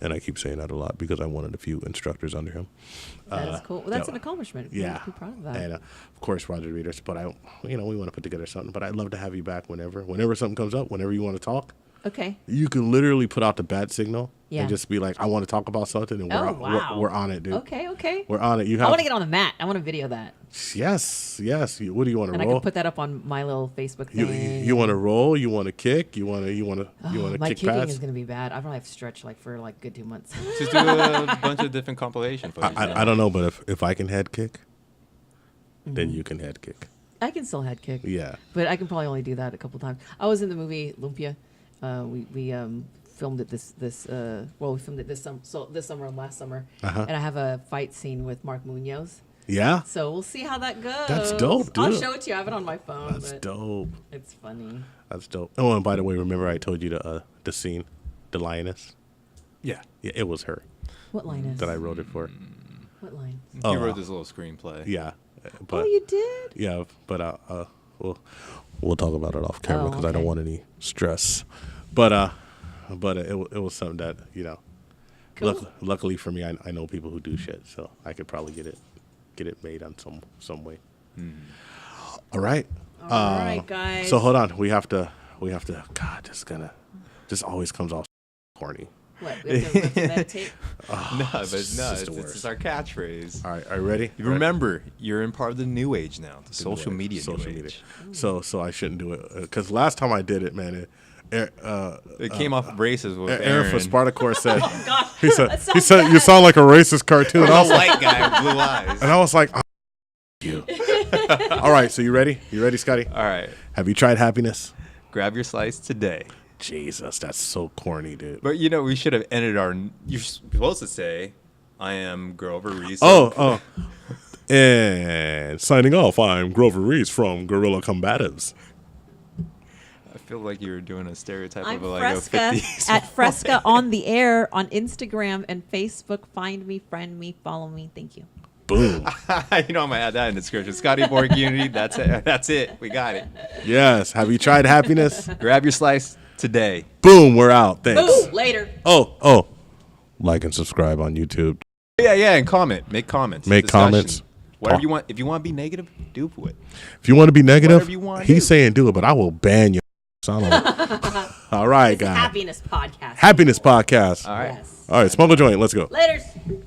And I keep saying that a lot because I'm one of the few instructors under him. That is cool. Well, that's yeah. an accomplishment. Yeah. Be proud of that. And of course, Roger Readers. But we want to put together something. But I'd love to have you back whenever something comes up, whenever you want to talk. Okay. You can literally put out the bat signal Yeah. and just be like, I want to talk about something. And wow. we're on it, dude. Okay. We're on it. I want to get on the mat. I want to video that. Yes. What do you want to And I roll? can put that up on my little Facebook You thing. want to roll? You want to kick? You want to My kick kicking pads? is going to be bad. I probably have to stretch for a good 2 months. Just do a bunch of different compilation footage. I don't know, but if I can head kick, then Mm-hmm. you can head kick. I can still head kick. Yeah. But I can probably only do that a couple times. I was in the movie Lumpia. We filmed it we filmed it this summer and last summer. Uh-huh. And I have a fight scene with Mark Munoz. Yeah. So we'll see how that goes. That's dope, I'll dude. show it to you. I have it on my phone. That's but dope. It's funny. That's dope. Oh, and by the way, remember I told you the scene, the lioness? Yeah. Yeah, it was her What line is? that I wrote it for. What line? You wrote this little screenplay. Yeah. But Oh, you did? yeah, but we'll talk about it off camera because I don't okay. want any stress. But it was something that Cool. luckily for me, I know people who do shit, so I could probably get it made on some way. All right. All right, guys. So hold on, we have to. God, this always comes off corny. What? We have to meditate? It's our catchphrase. All right, are you ready? Remember, you're in part of the new age now, the social media new Social media. age. So I shouldn't do it because last time I did it, man, It came off racist with Aaron from Spartacor said, Gosh, he said, that sounds you bad. sound like a racist cartoon. And I a was like, white guy with blue eyes. and I was like, oh, you. All right, so you ready? You ready, Scotty? All right, Have you tried happiness? grab your slice today. Jesus, that's so corny, dude. But we should have ended our. You're supposed to say, "I am Grover Reese." Oh. And signing off, I'm Grover Reese from Guerrilla Combatives. I feel like you were doing a stereotype I'm of a 50s. Freska at Freska on the air on Instagram and Facebook. Find me, friend me, follow me. Thank you. Boom. I'm gonna add that in the description. Scotty Borg Unity. That's it. That's it. We got it. Yes. Have you tried happiness? Grab your slice today. Boom. We're out. Thanks. Boom. Later. Oh. Like and subscribe on YouTube. Yeah, and comment. Make comments. Make Discussion. comments. Whatever you want. If you want to be negative, do it. If you want to be negative, Whatever you want, he's saying do it, but I will ban your. All right, guys. Happiness podcast. Happiness podcast. All right. Yes. All right, smoke a joint. Let's go. Laters.